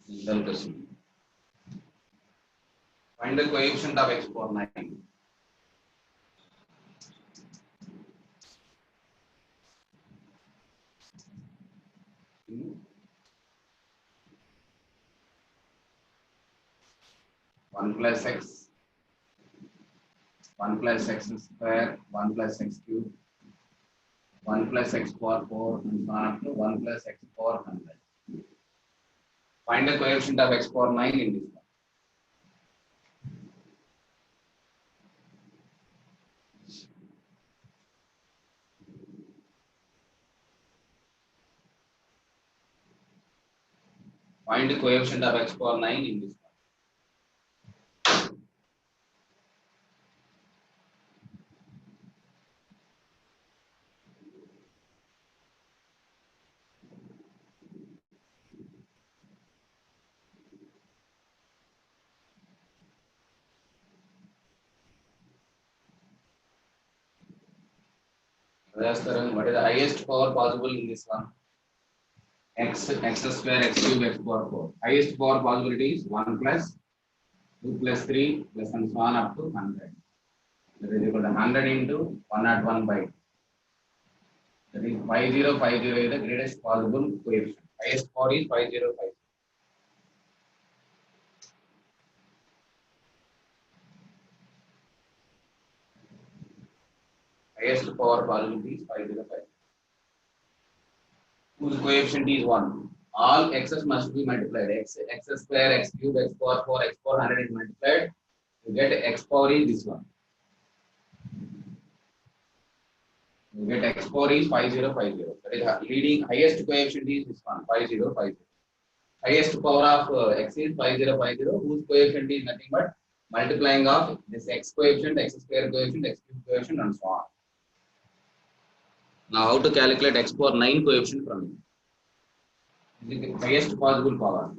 Middle question. Find the coefficient of x power 9. One plus x, 1 plus x square, 1 plus x cube, 1 plus x power 4, and so on up to 1 plus x power 100. Find the coefficient of x power 9 in this one. Find the coefficient of x power 9 in this one. What is the highest power possible in this one? X square, x cube, x power 4. Highest power possibility is 1 plus 2 plus 3 plus and so on up to 100. That is equal to 100 into 101 by 2. That is 5050 is the greatest possible coefficient. Highest power is 5050. Highest power possibility is 5050. Whose coefficient is 1. All x's must be multiplied. X square, x cube, x power 4, x power 100 is multiplied. You get x power is this one. You get x power is 5050. That is leading highest coefficient is this one, 5050. Highest power of x is 5050, whose coefficient is nothing but multiplying of this x coefficient, x square coefficient, x cube coefficient, and so on. Now, how to calculate x power 9 coefficient from it? This is the highest possible power.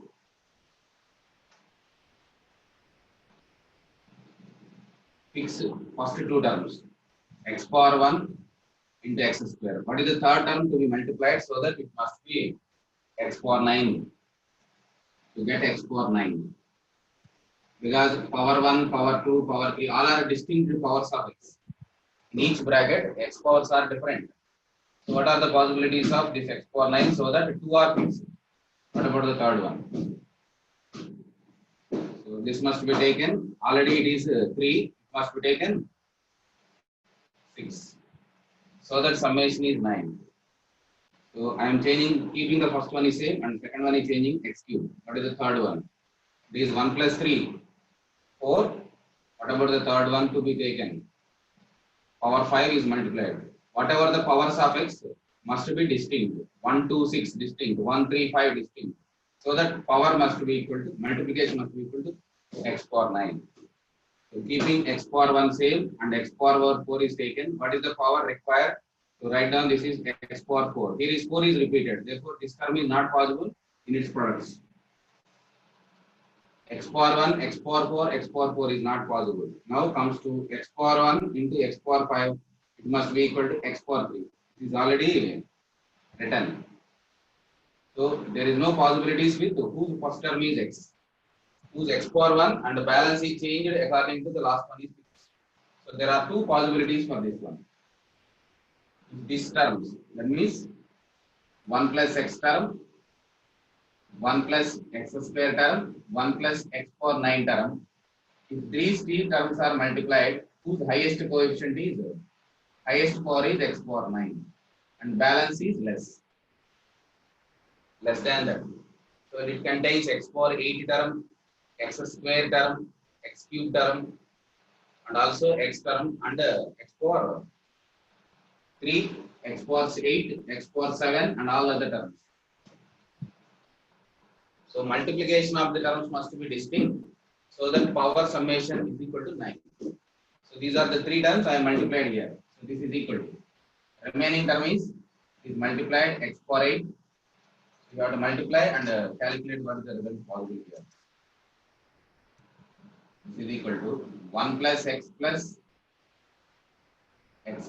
Fix first two terms, x power 1 into x square. What is the third term to be multiplied so that it must be x power 9 to get x power 9. Because power 1, power 2, power 3, all are distinct powers of x. In each bracket, x powers are different. So, what are the possibilities of this x power 9 so that 2 are fixed? What about the third one? So, this must be taken, already it is 3, it must be taken 6. So that summation is 9. So, I am changing, keeping the first one is same and second one is changing x cube. What is the third one? It is 1 plus 3, 4. What about the third one to be taken? Power 5 is multiplied. Whatever the powers of x must be distinct. 1, 2, 6 distinct. 1, 3, 5 distinct. So that power must be equal to, multiplication must be equal to x power 9. So keeping x power 1 same and x power 4 is taken. What is the power required to write down? This is x power 4. Here is 4 is repeated. Therefore, this term is not possible in its products. X power 1, x power 4, x power 4 is not possible. Now comes to x power 1 into x power 5. It must be equal to x power 3. It is already written. So there is no possibilities with whose first term is x. Whose x power 1 and the balance is changed according to the last one is fixed. So there are two possibilities for this one. These terms, that means 1 plus x term, 1 plus x square term, 1 plus x power 9 term. If these three terms are multiplied, whose highest coefficient is? Highest power is x power 9 and balance is less than that. So it contains x power 8 term, x square term, x cube term, and also x term and x power 3, x power 8, x power 7, and all other terms. So multiplication of the terms must be distinct so that power summation is equal to 9. So these are the three terms I multiplied here. So this is equal to. Remaining term is multiplied x power 8. You have to multiply and calculate what is the result possible here. This is equal to 1 plus x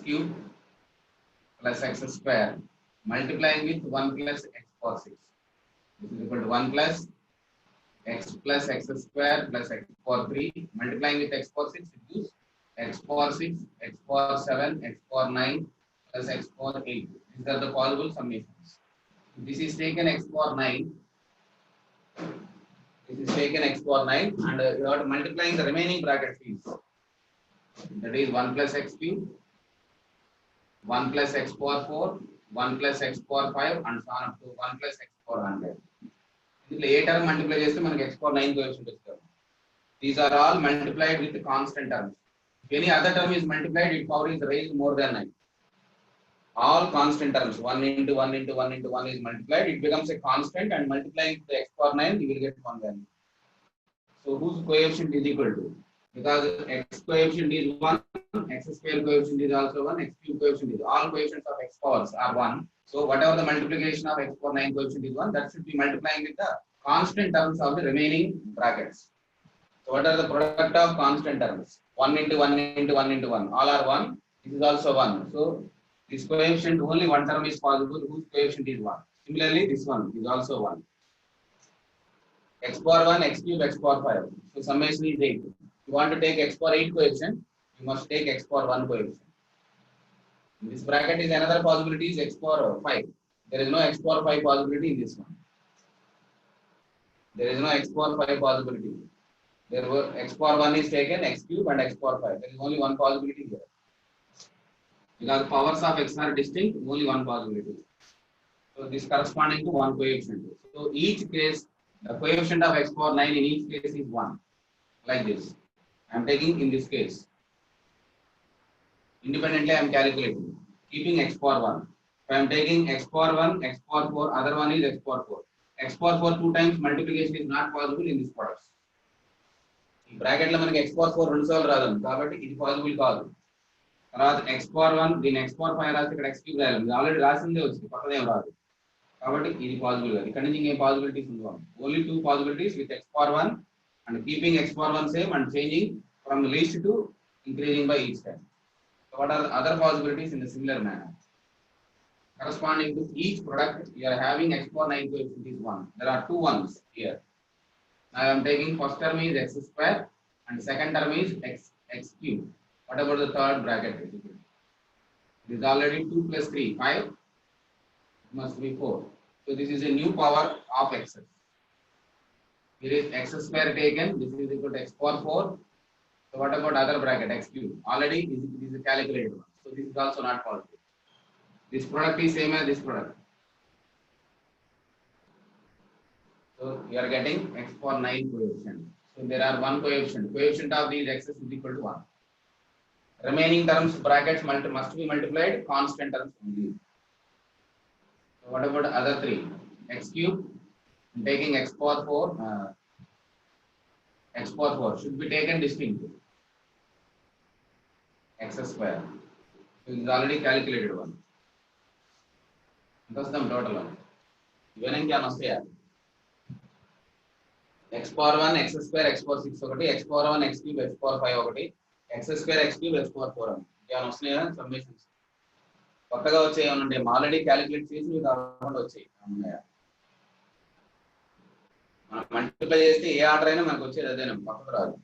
cube plus x square multiplying with 1 plus x power 6. This is equal to 1 plus x plus x square plus x power 3 multiplying with x power 6 it gives x power 6, x power 7, x power 9 plus x power 8. These are the possible summations. This is taken x power 9. This is taken x power 9 and you have to multiplying the remaining bracket fields. That is 1 plus x cube, 1 plus x power 4, 1 plus x power 5 and so on up to 1 plus x power 100. ఇందులో ఏ term multiply చేస్తే మనకి x power 9 coefficient వస్తుంది. These are all multiplied with the constant terms. If any other term is multiplied, its power is raised more than 9. All constant terms, 1 into 1 into 1 into 1 is multiplied, it becomes a constant and multiplying to the x power 9, you will get one value. So whose coefficient is equal to? Because x coefficient is 1, x square coefficient is also 1, x cube coefficient is all coefficients of x powers are 1. So whatever the multiplication of x power 9 coefficient is 1, that should be multiplying with the constant terms of the remaining brackets. So what are the product of constant terms? 1 into 1 into 1 into 1, all are 1. This is also 1. So this coefficient only one term is possible whose coefficient is 1. Similarly, this one is also 1. X power 1, x cube, x power 5. So summation is 8. If you want to take x power 8 coefficient, you must take x power 1 coefficient. In this bracket is another possibility is x power 5. There is no x power 5 possibility in this one. There is no x power 5 possibility. There were x power 1 is taken, x cube and x power 5. There is only one possibility here. Because powers of x are distinct, only one possibility. So this corresponding to one coefficient. So each case, the coefficient of x power 9 in each case is 1. Like this. I am taking in this case. Independently I am calculating. Keeping x power 1. If I am taking x power 1, x power 4, other one is x power 4. X power 4 2 times multiplication is not possible in this products. ఈ bracket లో మనకి x power 4 రెండు సార్లు రాదు కాబట్టి ఇది possible కాదు. తర్వాత x power 1 దీని x power 5 రాసి ఇక్కడ x cube రాయాలి. ఇది ఆల్రెడీ రాసిందే వచ్చింది కొత్తదేం రాదు. కాబట్టి ఇది పాసిబుల్ కాదు. ఇక్కడ నుంచి ఇంకేం పాసిబిలిటీస్ ఉండవు. Only two possibilities with x power 1 and keeping x power 1 same and changing from least to increasing by each time. So what are the other possibilities in a similar manner? Corresponding to each product, you are having x power 9 coefficient is 1. There are two ones here. Now I am taking first term is x square and second term is x cube. What about the third bracket? It is already 2 plus 3, 5. It must be 4. So this is a new power of x. Here is x square taken. This is equal to x power 4. So what about other bracket x cube? Already it is a calculated one. So this is also not possible. This product is same as this product. So you are getting x power 9 coefficient. So there are one coefficient. Coefficient of these x's is equal to 1. Remaining terms brackets must be multiplied constant terms only. So what about other three? X cube. I'm taking x power 4. X power 4 should be taken distinct. X square. So it is already calculated one. That's the total one. Even क्या मस्त है x power 1 x square x power 6 ఒకటి x power 1 x cube x power 5 ఒకటి x square x cube x power 4 అని क्या వస్తున్నాయి కదా సమ్మేషన్స్ కొత్తగా వచ్చాయి ఏమన్నా ఆల్రెడీ క్యాలిక్యులేట్ చేసి మీకు అకౌంట్ వచ్చాయి మనం మల్టిప్లై చేస్తే ఏ ఆర్డర్ అయినా మనకు వచ్చేది అదేనా పక్కకు రాదు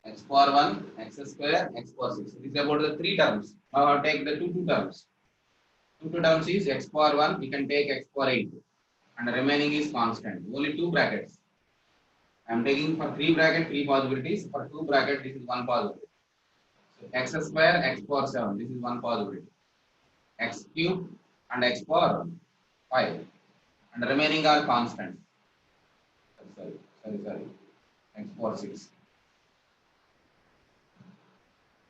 x power 1 x square x power 6 this is about the three terms. Now I take the two terms. Two terms is x power 1 we can take x power 8 and the remaining is constant. Only two brackets. I am taking for three bracket three possibilities. For two bracket this is one possibility. So x square x power 7 this is one possibility. X cube and x power 5 and the remaining are constant. Sorry. X power 6.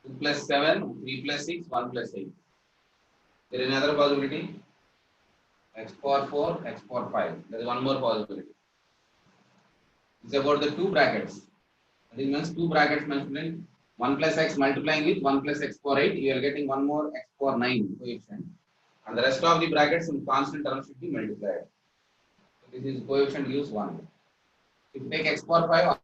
2 plus 7, 3 plus 6, 1 plus 8. There is another possibility. X power 4, x power 5. There is one more possibility. It's about the two brackets. That means two brackets multiplying 1 plus x multiplying with 1 plus x power 8. You are getting one more x power 9 coefficient. And the rest of the brackets in constant terms should be multiplied. So this is coefficient gives 1. If you take x power 5.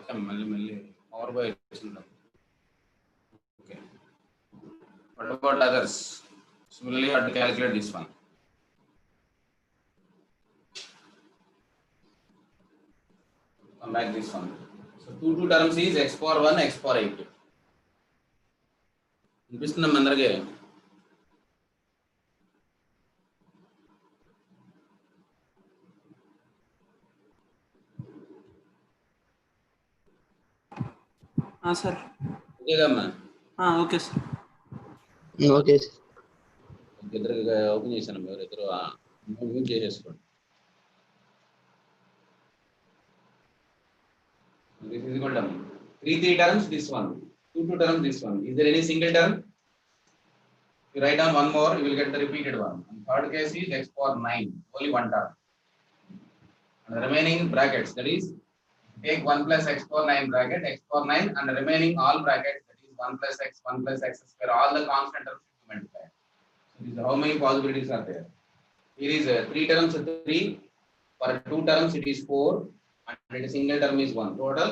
Okay. What about others? Similarly, you have to calculate this one. Come back this one. So two terms is x power 1, x power 8. వినిపిస్తుందా అందరికీ? Sir ఓకేదమ్మా? Okay sir. Okay ఇద్దరు open చేశాను, ఎవరు ఇద్దరు mute చేసేసుకోండి. This is equal to three terms, this one. Two terms, this one. Is there any single term? You write down one more, you will get the repeated one. And third case is x power 9, only one term. And the remaining brackets, that is, take 1 plus x power 9 bracket, x power 9, and the remaining all brackets, that is 1 plus x square, all the constant terms should be multiplied. So this is how many possibilities are there. Here is 3 terms, 3. For 2 terms, it is 4. And a single term is 1. Total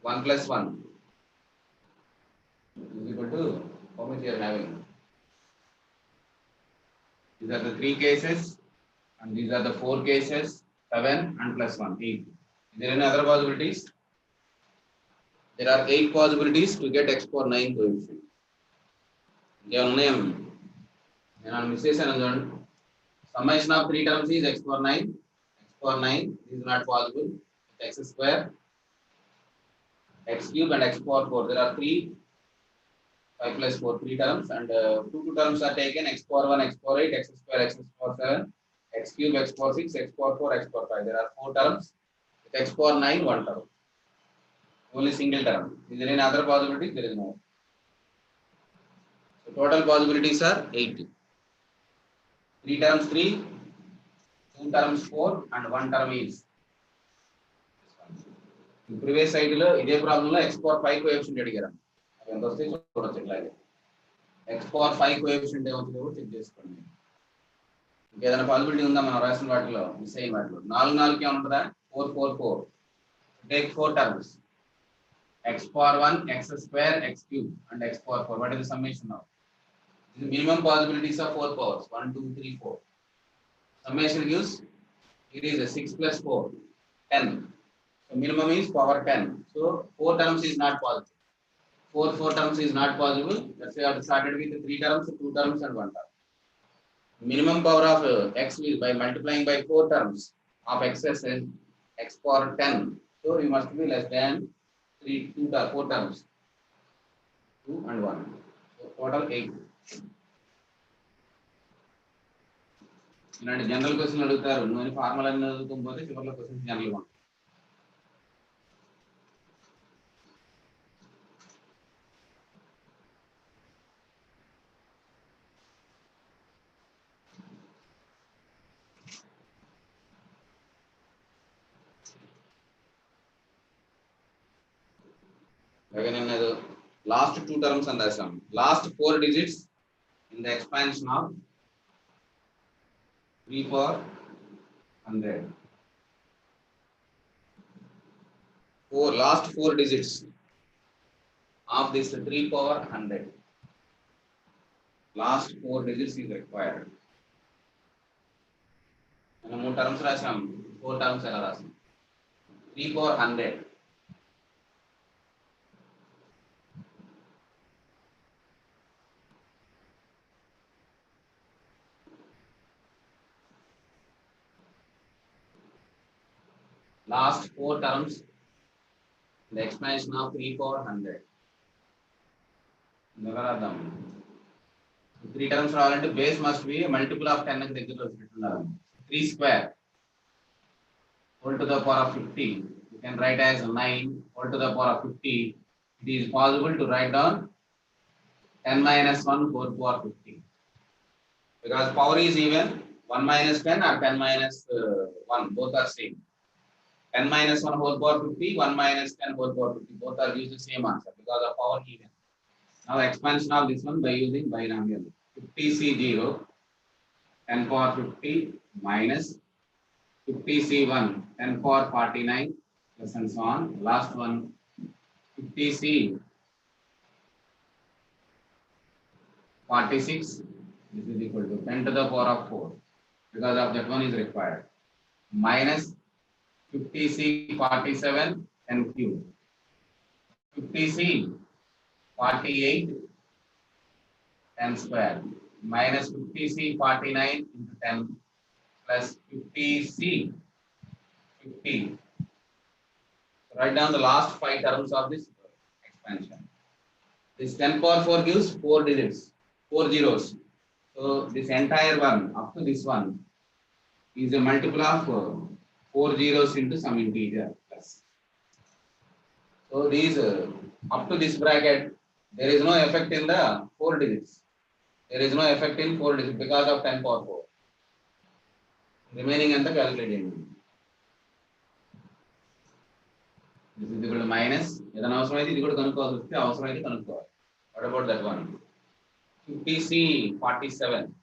1 plus 1 is equal to how much you are having. These are the 3 cases, and these are the 4 cases, 7 and plus 1, 8. Is there any other possibilities? There are 8 possibilities to get x power 9 coefficient. Summation of 3 terms is x power 9. X power 9 is not possible. X square, x cube, and x power 4. There are 5 plus 4, 3 terms, and 2 terms are taken, x power 1, x power 8, x square, x power 7, x cube, x power 6, x power 4, x power 5. There are 4 terms. With x power 9, 1 term. Only single term. Is there any other possibility? There is no. So total possibilities are 8. 3 terms 3, 2 terms 4, and 1 term is. In previous slide, this problem x power 5 coefficient అడిగారు. అది ఎంత వస్తే చూడొచ్చు ఇట్లాగే. x power 5 coefficient ఏమవుతుందో కూడా check చేసుకోండి. ఇంకేదైనా పాసిబిలిటీ ఉందా మనం రాసిన వాటిలో, మిస్ అయిన వాటిలో? 4 4 కి ఉంటుందా? 4 4 4. Take 4 terms. X power 1, x square, x cube, and x power 4. What is the summation now? The minimum possibilities of 4 powers. 1 2 3 4. Summation gives it is a 6 plus 4, 10. So minimum is power 10. So 4 terms is not possible. 4 terms is not possible. That's why I have started with 3 terms, 2 terms, and 1 term. Minimum power of x is by multiplying by 4 terms of x's is x power 10. So you must be less than 4 terms. 2 and 1. So total 8. ఇలాంటి general question అడుగుతారు. నువ్వు formula అన్ని చదువుకోకపోతే చివరిలో questions జనరల్గా ఉంటాయి. Last 2 terms and that's last 4 digits in the expansion of 3 power 100. Last 4 digits of this 3 power 100. Last 4 digits is required. మనం 3 terms రాసాం, 4 terms ఎలా రాసాం? 3 power 100. Last 4 terms, the expansion of 3 power 100. 3 terms రావాలంటే base must be a multiple of 10 కి దగ్గరలో వచ్చేటట్టు 3 square whole to the power of 50. You can write as 9 whole to the power of 50. It is possible to write down 10 minus 1 whole power 50. Because power is even, 1 minus 10 or 10 minus 1, both are same. 10 minus 1 whole power 50, 1 minus 10 whole power 50, both are using the same answer because of power even. Now expansion of this one by using binomial. 50C0, 10 power 50 minus 50C1, 10 power 49 plus and so on. Last one, 50C 46, this is equal to 10 to the power of 4, because of that one is required, minus 50C 47 10 cube, 50C 48 10 square, minus 50C 49 into 10 plus 50C 50. Write down the last 5 terms of this expansion. This 10 power 4 gives 4 digits, 4 zeros. So this entire one up to this one is a multiple of 4 zeros into some integer plus. So these up to this bracket, there is no effect in the 4 digits. There is no effect in 4 digits because of 10 power 4. Remaining and the calculating. This is equal to minus. What about that one? 50C 47.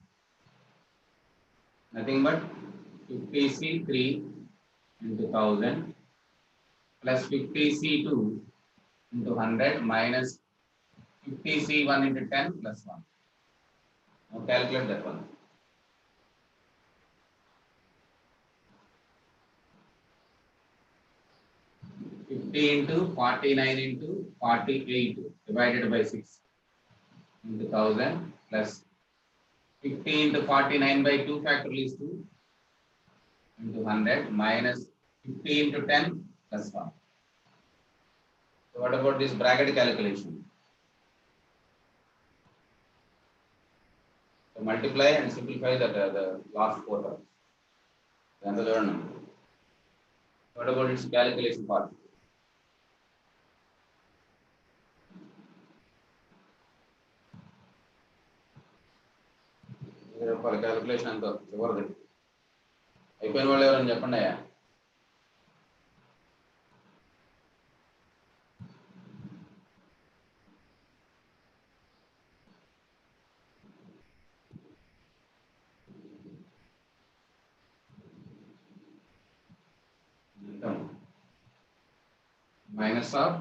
Nothing but 50C 3 into 1000 plus 50C 2 into 100 minus 50C 1 into 10 plus 1. Now calculate that one. 50 into 49 into 48 divided by 6 into 1000 plus 50 into 49 by 2 factorial is 2 into 100 minus 50 into 10 plus 1. So what about this bracket calculation? So multiply and simplify the last 4 terms. Then the learn. What about its calculation part? Calculation and the word. అయిపోయిన వాళ్ళు ఎవరైనా చెప్పండి అయ్యా. Minus of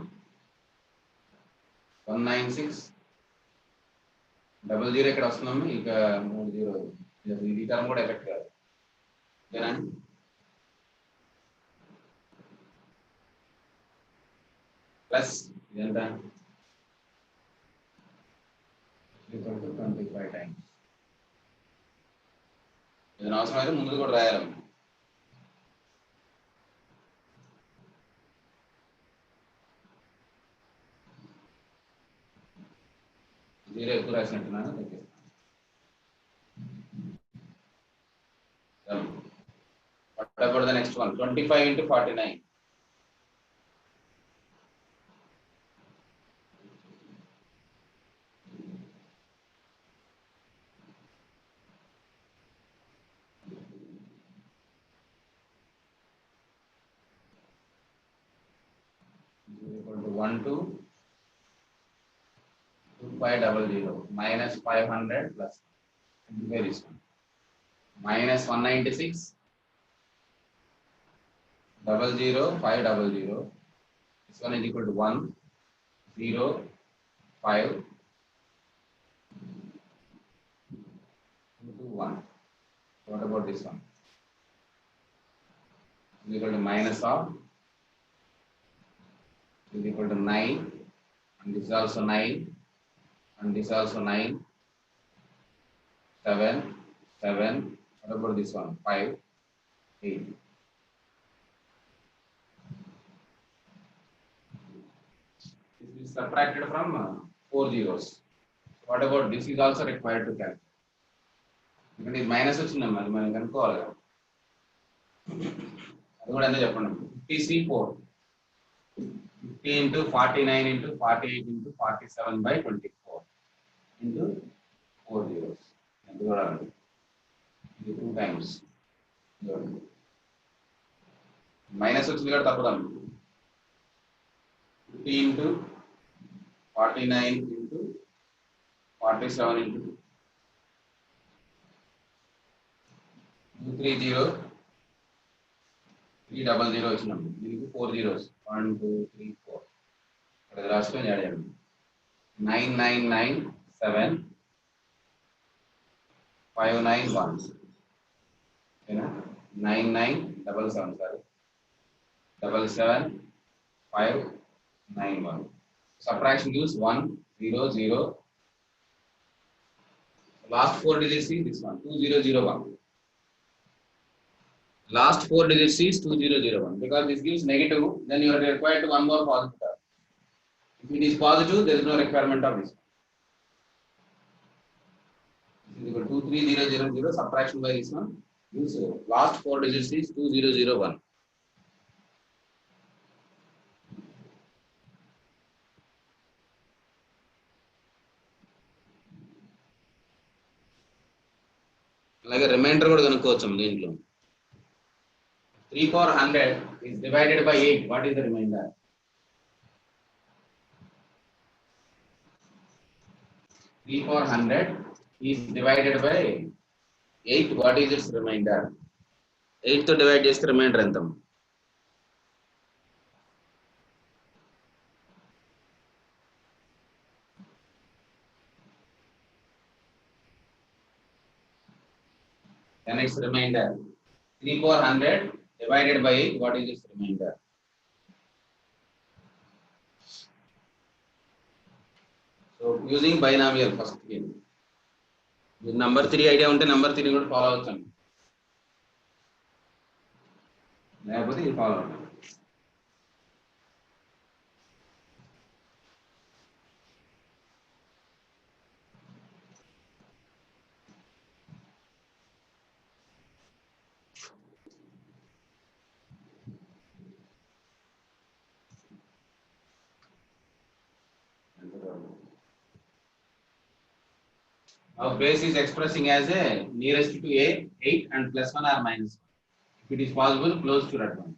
196 00 ఇక్కడ వస్తున్నాము ఇక 30 ఇది term కూడా ఎఫెక్ట్ కాదు ఓకేనా ప్లస్ ఇదంత 25 టైమ్స్ ఇది అవసరం అయితే ముందు కూడా రాయాలి 0 ఎక్కువ రాసినట్టున్నాను What about the next one? 25 into 49. Equal to 1 to 2500 minus 500 plus where is one? Minus 196 00 this one is equal to 1 0 5 2 1. What about this one? Is equal to minus of is equal to 9 and this is also 9 and this also 9 7 7. What about this one? 5 8. This is subtracted from 4 zeros. What about this is also required to calculate. Because this minus వచ్చిందమ్మా అది మనం కనుక్కోవాలి కదా అది కూడా ఎంత చెప్పండి 50C4 50 into 49 into 48 into 47 by 24 into 4 zeros. ఎంత చూడాలండి ఇది 2 times మైనస్ వచ్చింది కూడా తప్పదాం 50 into 49 into 47 into 230 300 వచ్చినప్పుడు దీనికి 4 zeros 1 2 3 4 ఇక్కడ రాసుకొని యాడ్ చేయండి 9997 591 ఓకేనా 9977 sorry 77591 subtraction gives 100 last 4 digits is this one 2001 last 4 digits is 2001 because this gives negative then you are required to one more positive term. If it is positive there is no requirement of this this is equal to 23000 subtraction by this one gives last 4 digits is 2001 అలాగే reminder కూడా కనుక్కోవచ్చు దీంట్లో 3 power 100 is divided by 8 what is the remainder 3 power 100 is divided by 8 what is its remainder 8 తో divide చేస్తే reminder ఎంత 10 its remainder 3 power 100 divided by 8 what is its remainder so using binomial first again number 3 idea ఉంటే number 3 కూడా follow అవ్వొచ్చు లేకపోతే ఇది follow అవ్వండి Now base is expressing as a nearest to a 8 and plus 1 or minus 1. If it is possible, close to that one.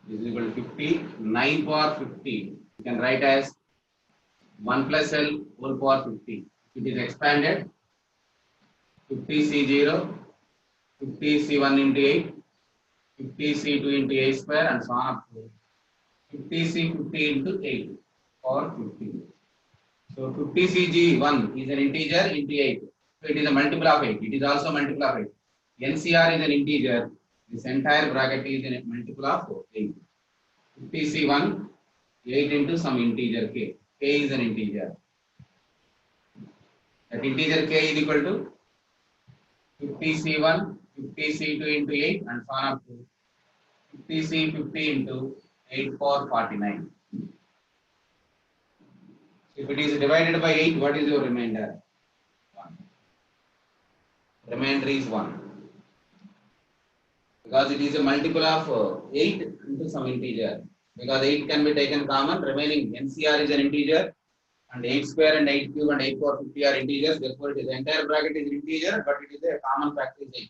This is equal to 50. 9 power 50. You can write as 1 plus L whole power 50. If it is expanded, 50C0, 50C1 into 8, 50C2 into 8 square and so on up to 50C50 into 8 power 50. So 50Cg1 is an integer into 8. So it is a multiple of 8. It is also a multiple of 8. NCR is an integer. This entire bracket is a multiple of 8. 50C1, 8 into some integer k. K is an integer. That integer k is equal to 50C1, 50C2 into 8 and so on up to 50C50 into 8 power 49. If it is divided by 8, what is your remainder? 1. Remainder is 1. Because it is a multiple of 8 into some integer. Because 8 can be taken common, remaining NCR is an integer, and 8 square and 8 cube and 8 power 50 are integers. Therefore, it is the entire bracket is integer, but it is a common factor is 8.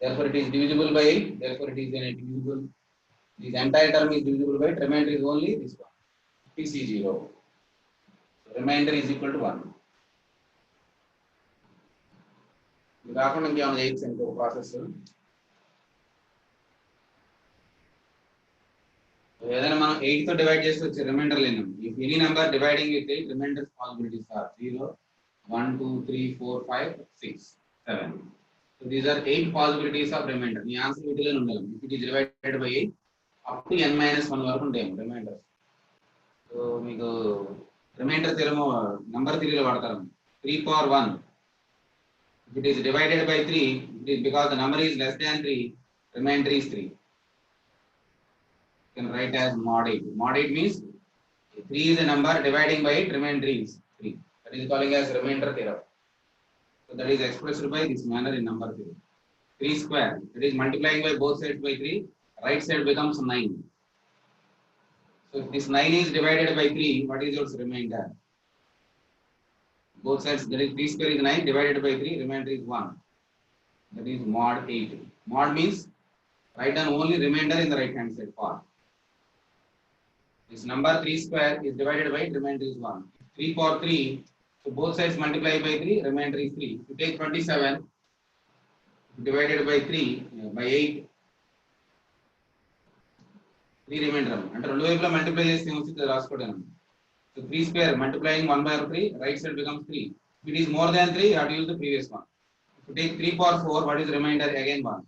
Therefore, it is divisible by 8. Therefore, it is a divisible. This entire term is divisible by 8. Remainder is only this one. PC0. Remainder is equal to 1. ఇది కాకుండా ఇంకేమైనా చేయొచ్చు ఇంకో process ఏదైనా మనం 8 తో divide చేసి వచ్చే రిమైండర్ లేను if any number dividing with 8 remainders possibilities are 0 1 2 3 4 5 6 7 so these are 8 possibilities of remainder మీ ఆన్సర్ వీటిలోనే ఉండాలి if it is divided by 8 up to n minus 1 వరకు ఉంటాయి రిమైండర్స్ సో మీకు remainder theorem number 3 లో వాడతారు 3 power 1 if it is divided by 3 it is because the number is less than 3 remainder is 3 you can write as mod 8 mod 8 means 3 is a number dividing by 8 remainder is 3 that is calling as remainder theorem so that is expressed by this manner in number theorem 3 square that is multiplying by both sides by 3 right side becomes 9. So if this 9 is divided by 3, what is your remainder? Both sides, that is 3 square is 9 divided by 3, remainder is 1. That is mod 8. Mod means write down only remainder in the right hand side part. This number 3 square is divided by 8, remainder is 1. 3 power 3, so both sides multiply by 3, remainder is 3. If you take 27, divided by 3, by 8, 3 remainder అంటే రెండు వైపులా multiply చేస్తే ఏమొచ్చింది రాసుకోవడం. So 3 square multiplying 1 by 3, right side becomes 3. If it is more than 3, you have to use the previous one. If you take 3 power 4, what is remainder? Again 1.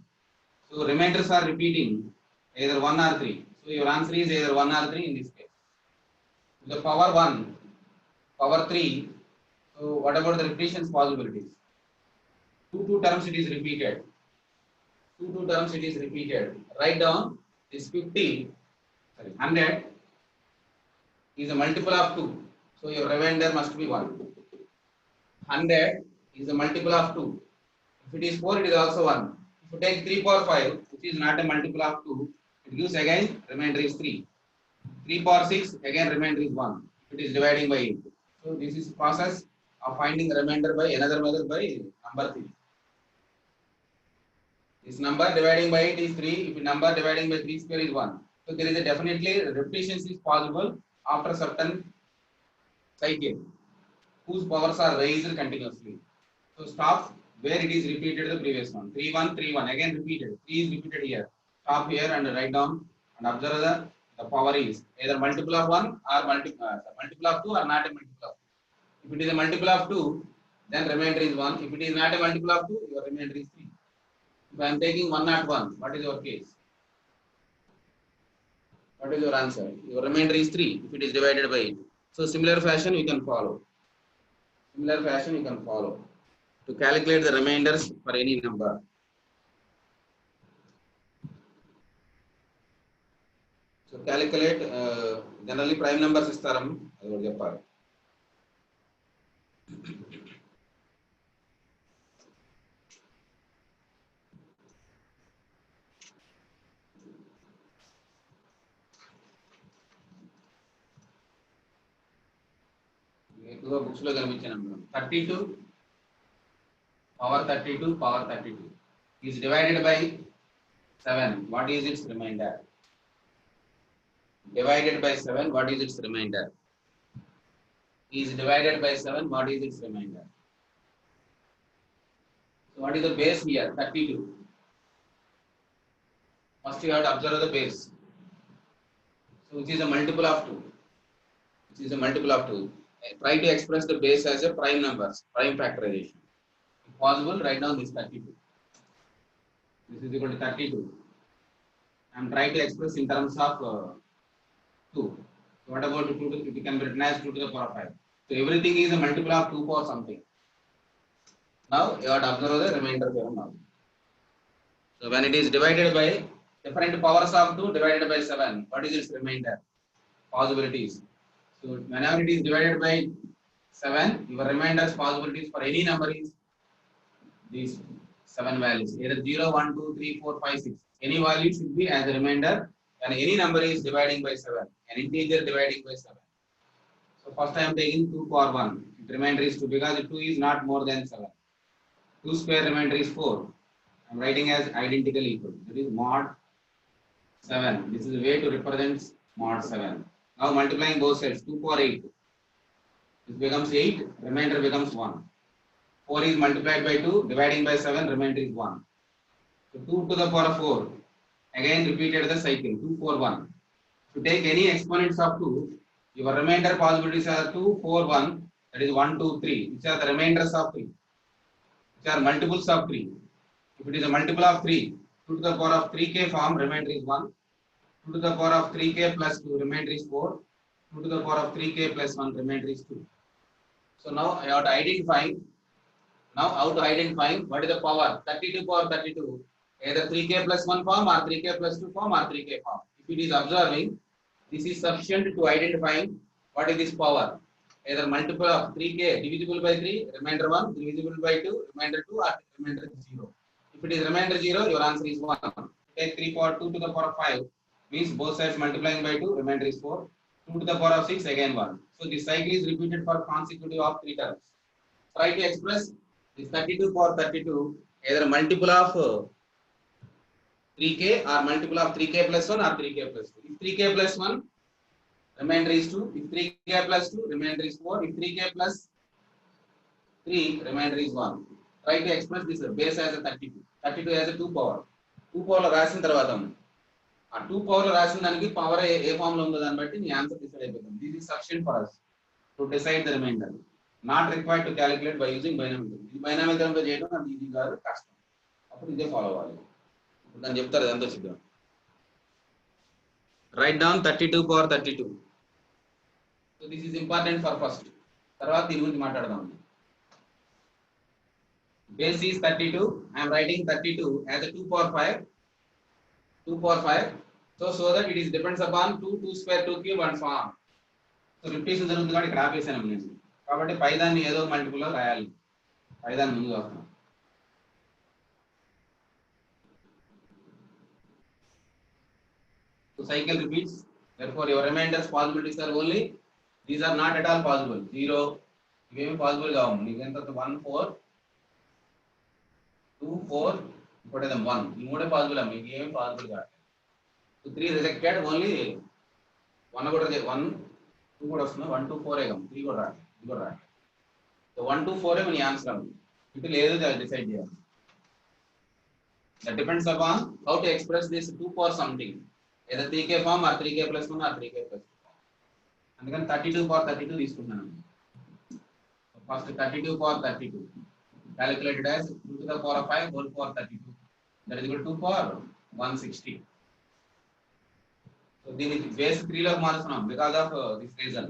So remainders are repeating either 1 or 3. So your answer is either 1 or 3 in this case. The power 1, power 3. So what about the repetitions possibilities? 2 terms it is repeated. 2 terms it is repeated. Write down this 50, sorry, 100 is a multiple of 2. So your remainder must be 1. 100 is a multiple of 2. If it is 4, it is also 1. If you take 3 power 5, which is not a multiple of 2, it gives again remainder is 3. 3 power 6, again remainder is 1. It is dividing by 8. So this is process of finding remainder by another method by number 3. This number dividing by 8 is 3. If number dividing by 3 square is 1. So there is a definitely repetitions is possible after certain cycle whose powers are raised continuously. So stop where it is repeated the previous one. 3 1 3 1 again repeated. 3 is repeated here. Stop here and write down and observe the power is either multiple of 1 or multiple of 2 or not a multiple of 2. If it is a multiple of 2, then remainder is 1. If it is not a multiple of 2, your remainder is 3. If I am taking 1 not 1, what is your case? What is your answer? Your remainder is 3 if it is divided by 8. So similar fashion you can follow. Similar fashion you can follow to calculate the remainders for any number. So calculate generally prime numbers istaram adu cheppali. ఎక్కువగా books లో కనిపించే number 32 power 32 power 32 is divided by 7. What is its remainder? Divided by 7, what is its remainder? Is divided by 7, what is its remainder? So what is the base here? 32. First you have to observe the base. So which is a multiple of 2. Which is a multiple of 2. Try to express the base as a prime numbers, prime factorization. If possible, write down this 32. This is equal to 32. I am trying to express in terms of 2. So what about 2 to, it can be written as 2 to the power 5. So everything is a multiple of 2 power something. Now you have to observe the remainder there now. So when it is divided by different powers of 2 divided by 7, what is its remainder? Possibilities. So whenever it is divided by 7, your remainders possibilities for any number is these 7 values. Either 0, 1, 2, 3, 4, 5, 6. Any value should be as a remainder when any number is dividing by 7. An integer dividing by 7. So first I am taking 2 power 1. Remainder is 2 because 2 is not more than 7. 2 square remainder is 4. I am writing as identical equal. That is mod 7. This is the way to represent mod 7. Now multiplying both sides. 2 power 8. This becomes 8. Remainder becomes 1. 4 is multiplied by 2. Dividing by 7. Remainder is 1. So 2 to the power 4. Again repeated the cycle. 2 4 1. To take any exponents of 2, your remainder possibilities are 2 4 1. That is 1 2 3. Which are the remainders of 3. Which are multiples of 3. If it is a multiple of 3, 2 to the power of 3k form, remainder is 1. 2 to the power of 3k plus 2, remainder is 4. 2 to the power of 3k plus 1, remainder is 2. So now I have to identify. Now how to identify what is the power? 32 power 32. Either 3k plus 1 form or 3k plus 2 form or 3k form. If it is observing, this is sufficient to identify what is this power. Either multiple of 3k divisible by 3, remainder 1, divisible by 2, remainder 2 or remainder 0. If it is remainder 0, your answer is 1. Take 3 power 2 to the power of 5 means both sides multiplying by 2, remainder is 4. 2 to the power of 6, again 1. So this cycle is repeated for consecutive of 3 terms. Try to express this 32 power 32 either multiple of 3k or multiple of 3k plus 1 or 3k plus 2. If 3k plus 1, remainder is 2. If 3k plus 2, remainder is 4. If 3k plus 3, remainder is 1. Try to express this base as a 32. 32 as a 2 power. 2 power రాసిన తర్వాత ఆ 2 power రాసిన దానికి power ఏ form లో ఉందో దాన్ని బట్టి నీ ఆన్సర్ డిసైడ్ అయిపోతుంది. This is sufficient for us to decide the remainder. Not required to calculate by using binomial theorem. ఇది బైనామియల్ థియరమ్ తో చేయడం అది ఈజీ కాదు, కష్టం. అప్పుడు ఇదే ఫాలో అవ్వాలి. ఇప్పుడు దాన్ని చెప్తారు అదంతా చూద్దాం. Right down 32 power 32. So this is important for first. తర్వాత దీని గురించి మాట్లాడదాం. Base is 32. I am writing 32 as a 2 power 5. 2 power 5. So that it is depends upon 2, 2 square, 2 cube and so on. So repetition జరుగుతుంది కాబట్టి ఇక్కడ ఆపేసాను నేను. కాబట్టి పైదాన్ని ఏదో మల్టిపుల్ లో రాయాలి. పైదాన్ని ముందు వస్తాం. So cycle repeats. Therefore your remainders possibilities are only, these are not at all possible. 0 ఇవేమి పాసిబుల్ కావు. మీకు ఎంత 1 4 2 4 ఇంకోటి 1. ఈ మూడే పాసిబుల్. మీకు ఏమి పాసిబుల్ కాదు. So 3 rejected. ఓన్లీ 1 కూడా 1 2 కూడా వస్తుంది. 1 2 4 ఏగం 3 కూడా రాదు. ఇది కూడా రాదు. సో 1 2 4 మీ ఆన్సర్ అవుతుంది. ఇటు లేదు డిసైడ్ చేయాలి. That depends upon how to express this 2 power something. Either 3k form or 3k plus 1 or 3k plus 2 form. అందుకని 32 power 32 తీసుకుంటున్నాను. First 32 power 32 calculated as 2 to the power of 5 whole power 32. That is equal to 2 power 160. So దీనికి base 3 లో మారుస్తున్నాం because of this reason.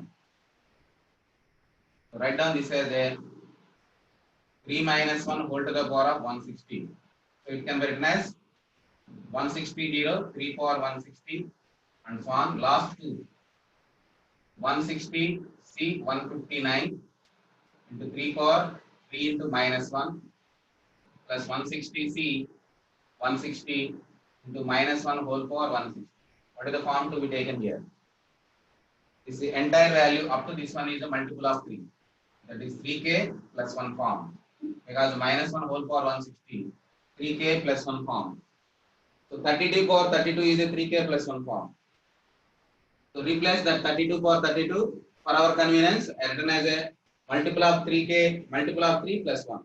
So write down this as a 3 minus 1 whole to the power of 160. So it can be written as 160 0 3 power 160 and so on. Last two 160 C 159 into 3 power 3 into minus 1 plus 160 C 160 into minus 1 whole power 160. What is the form to be taken here? This the entire value up to this one is a multiple of 3. That is 3k plus 1 form. Because minus 1 whole power 160, 3k plus 1 form. So 32 power 32 is a 3k plus 1 form. So replace that 32 power 32 for our convenience. I written as a multiple of 3k, multiple of 3 plus 1.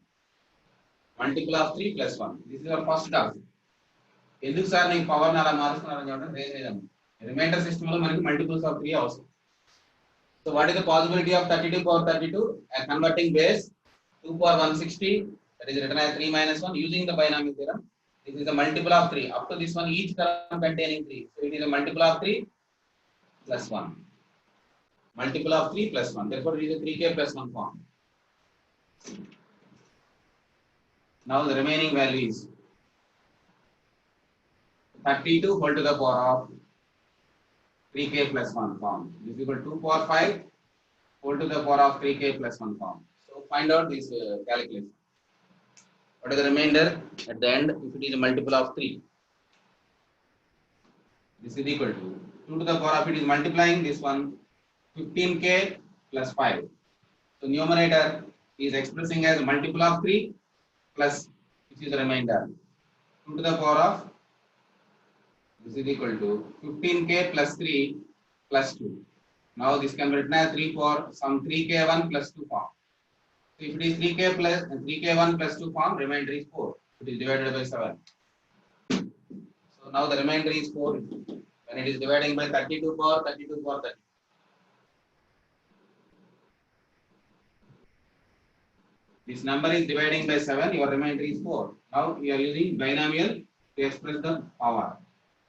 Multiple of 3 plus 1. This is our first task. ఎందుకు sir నీకు power అలా మారుస్తున్నారని చెప్పడం లేదండి. Reminder system లో మనకి multiples of 3 అవసరం. So what is the possibility of 32 power 32? Converting base 2 power 160, that is written as 3 minus 1 using the binomial theorem. This is a multiple of 3. Up to this one, each term containing 3. So it is a multiple of 3 plus 1. Multiple of 3 plus 1. Therefore, it is a 3k plus 1 form. Now the remaining value is 32 whole to the power of 3k plus 1 form. This is equal to 2 power 5 whole to the power of 3k plus 1 form. So find out this calculation. What is the remainder at the end if it is a multiple of 3? This is equal to 2 to the power of, it is multiplying this one 15k plus 5. So numerator is expressing as a multiple of 3 plus, which is the remainder, 2 to the power of, this is equal to 15k plus 3 plus 2. Now this can be written as 3 for some 3k1 plus 2 form. So if it is 3k plus 3k1 plus 2 form, remainder is 4. It is divided by 7. So now the remainder is 4 when it is dividing by 32 power 32 power 30. This number is dividing by 7, your remainder is 4. Now we are using binomial to express the power.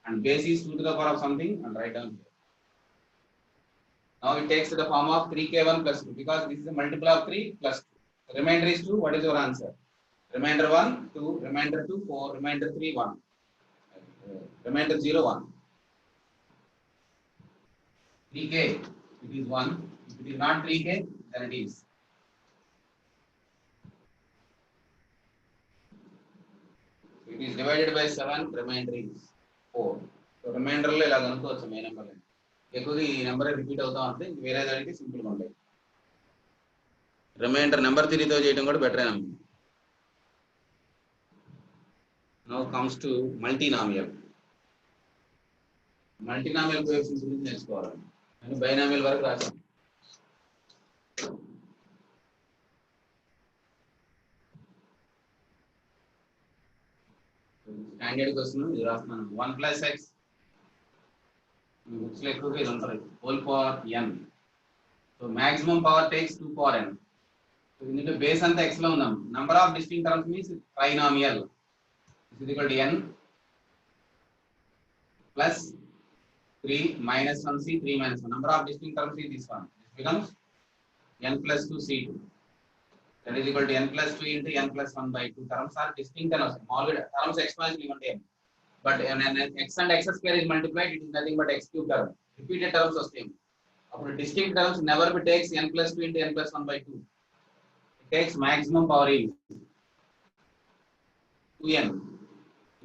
And base is 2 to the power of something and write down here. Now it takes the form of 3k1 plus 2 because this is a multiple of 3 plus 2. The remainder is 2. What is your answer? Remainder 1, 2, remainder 2, 4, remainder 3, 1. Remainder 0, 1. 3k, it is 1. If it is not 3k, then it is. It is divided by 7, remainder is 4. So remainder లో ఇలా కనుక్కోవచ్చు main number. ఎక్కువగా ఈ number repeat అవుతా ఉంటే వేరే దానికి సింపుల్గా ఉంటాయి. రిమైండర్ నెంబర్ 3తో చేయడం కూడా బెటర్ అని. Now comes to multinomial. Multinomial coefficients గురించి నేర్చుకోవాలి. నేను బైనామియల్ వరకు రాశాను. స్టాండర్డ్ క్వశ్చన్ ఇది రాస్తున్నాను. 1 plus x books like whole power n. So maximum power takes 2 power n. So in the base and the x lo number of distinct terms means trinomial. This is equal to n plus 3 minus 1c 3 minus 1. Number of distinct terms is this one. This becomes n plus 2 c2. That is equal to n plus 2 into n plus 1 by 2. Terms are distinct and terms exponentially ఉంటాయి. But when x and x square is multiplied, it is nothing but x cube term. Repeated terms వస్తాయి. అప్పుడు distinct terms never takes n plus 2 into n plus 1 by 2. It takes maximum power is 2n.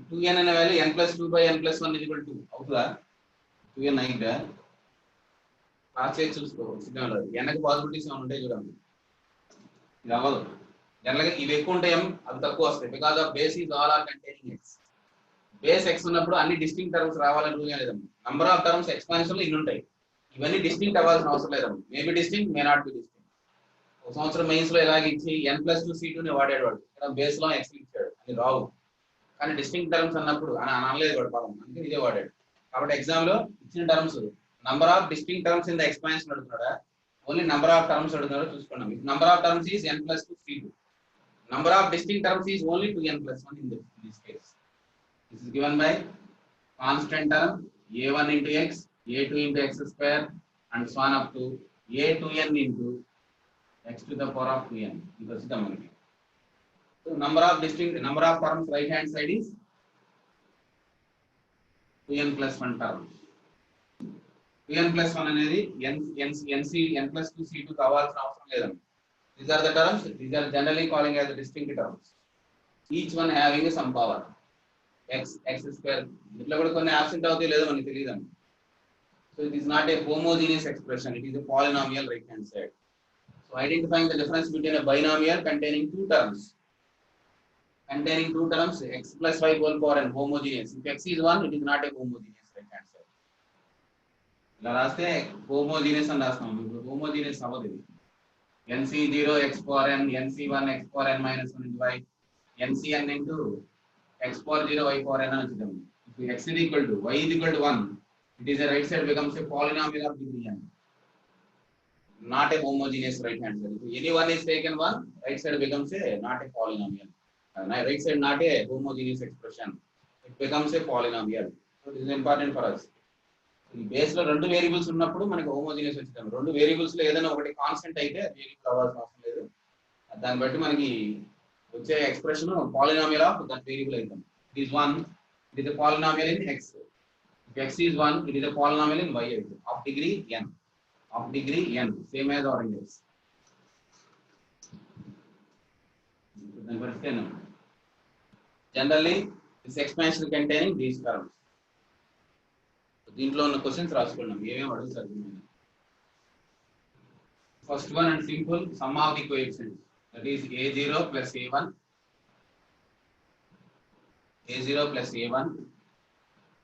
2n అనే value n plus 2 by n plus 1 is equal to అవుతుందా? 2n అయితే class చేసి చూసుకో. ఎన్నకి possibilities ఏమైనా ఉంటాయి చూడండి. ఇది అవ్వదు. జనరల్గా ఇవి ఎక్కువ ఉంటాయి, అవి తక్కువ వస్తాయి. Because of base is all are containing x. Base x ఉన్నప్పుడు అన్ని డిస్టింక్ట్ టర్మ్స్ రావాలని రూల్ లేదమ్మా. నంబర్ ఆఫ్ టర్మ్స్ ఎక్స్పాన్షన్ లో ఇన్ని ఉంటాయి. ఇవన్నీ డిస్టింక్ట్ అవ్వాల్సిన అవసరం లేదమ్మా. Maybe distinct, may not be distinct. ఒక సంవత్సరం మెయిన్స్ లో ఇలాగ ఇచ్చి n plus 2 c2 ని వాడాడు వాడు. ఇక్కడ బేస్ లో ఎక్స్ ఇచ్చాడు, అది రావు. కానీ డిస్టింక్ట్ టర్మ్స్ అన్నప్పుడు అని అనలేదు వాడు పాపం, అందుకే ఇదే వాడాడు. కాబట్టి ఎగ్జామ్ లో ఇచ్చిన terms number of distinct terms in the expansion అడుగుతున్నాడా, ఓన్లీ నంబర్ ఆఫ్ టర్మ్స్ అడుగుతున్నాడో చూసుకున్నాం. Number of terms is n plus 2 c2. Number of distinct terms is only 2n plus 1 in this case. This is given by constant term a1 into x, a2 into x square, and so on up to a2n into x to the power of 2n. This is the money. So number of terms right hand side is 2n plus 1 terms. 2n plus 1 అనేది n plus 2 c2 కావాల్సిన అవసరం లేదండి. These are the terms. These are generally calling as distinct terms. Each one having some power. X square. ఇట్లా కూడా కొన్ని absent అవుతాయి లేదో మనకి తెలియదండి. So it is not a homogeneous expression. It is a polynomial right hand side. So identifying the difference between a binomial containing two terms. X plus y whole power and homogeneous. If x is 1, it is not a homogeneous right hand side. ఇలా రాస్తే homogeneous అని రాస్తాం. Homogeneous అవ్వదు ఇది. nc0 x power n, nc1 x power n minus 1 into y, ncn into x power 0 y power n అని వచ్చింది. If x is equal to y is equal to 1, it is a right side becomes a polynomial of degree n, not a homogeneous right hand side. If any one is taken 1, right side becomes a not a polynomial. Right side not a homogeneous expression, it becomes a polynomial. So this is important for us. ఈ base లో రెండు variables ఉన్నప్పుడు మనకి homogeneous వచ్చింది. రెండు variables లో ఏదైనా ఒకటి కాన్స్టెంట్ అయితే వేరియబుల్ అవ్వాల్సిన అవసరం లేదు. దాన్ని బట్టి మనకి వచ్చే expression polynomial of that variable అవుతుంది. It is 1, it is a polynomial in x. If x is 1, it is a polynomial in y of degree n, same as oranges. Generally this expansion containing these terms. దీంట్లో ఉన్న questions రాసుకున్నాం, ఏమేమి అడుగుతారు. First one and simple, some of the coefficients, that is a0 plus a1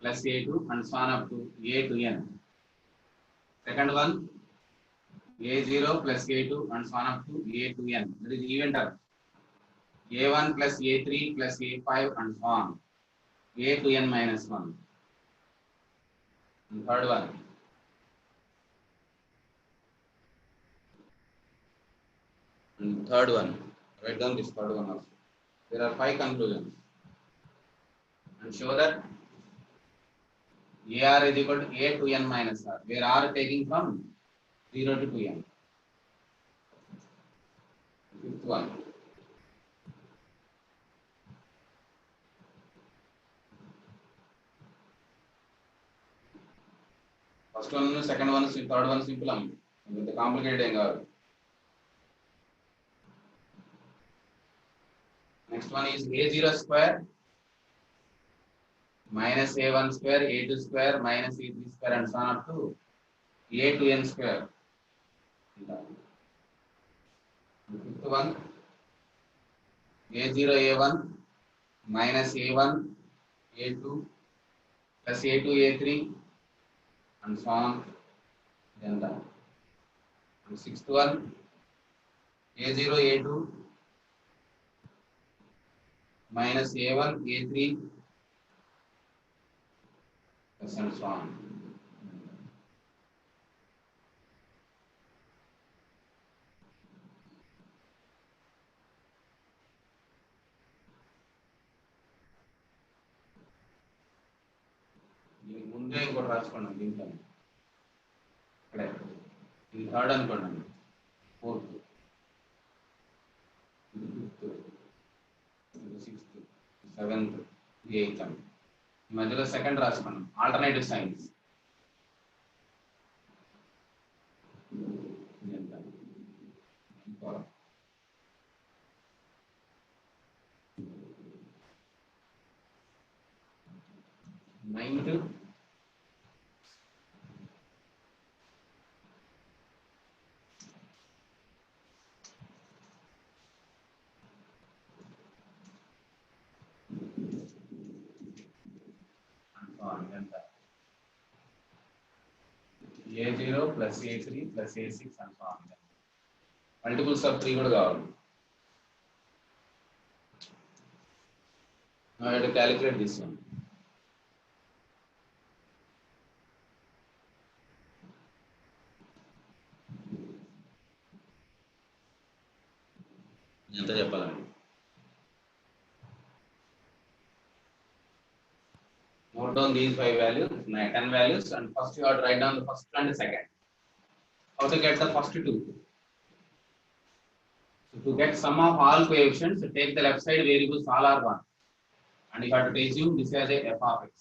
plus a2 and so on up to a to n. Second one, a0 plus a2 and so on up to a to n. That is even term. a1 plus a3 plus a5 and so on, a to n minus 1. And third one, write down this third one also. There are 5 conclusions and show that AR is equal to A to n minus R, where R taking from 0 to 2n. Fifth one, first one, second one, third one simple, with the complicated. Next one is a0 square minus a1 square, a2 square minus a3 square and so on up to a to n square. Fifth one, a0 a1 minus a1 a2 plus a2 a3 and so on. Then the sixth one, a0 a2 minus a1 a3 plus and so on. ఇంకా ఇంకోటి రాసుకోండి దీంట్లో ఇక్కడే ఇది third అనుకోండి, fourth, ఇది fifth, ఇది sixth, seventh, ఇది ఎయిత్ అండి. ఈ మధ్యలో సెకండ్ రాసుకున్నాం alternative science. Ninth, A0 plus A3 plus A6 and so on. Multiples of 3 కూడా కావాలి. Now I have to calculate this one. ఎంత చెప్పాలండి? Note down these 5 values, 10 values, and first you have to write down the first and the second. How to get the first two? So to get sum of all coefficients, take the left side variables all are 1, and you have to assume this as a f of x.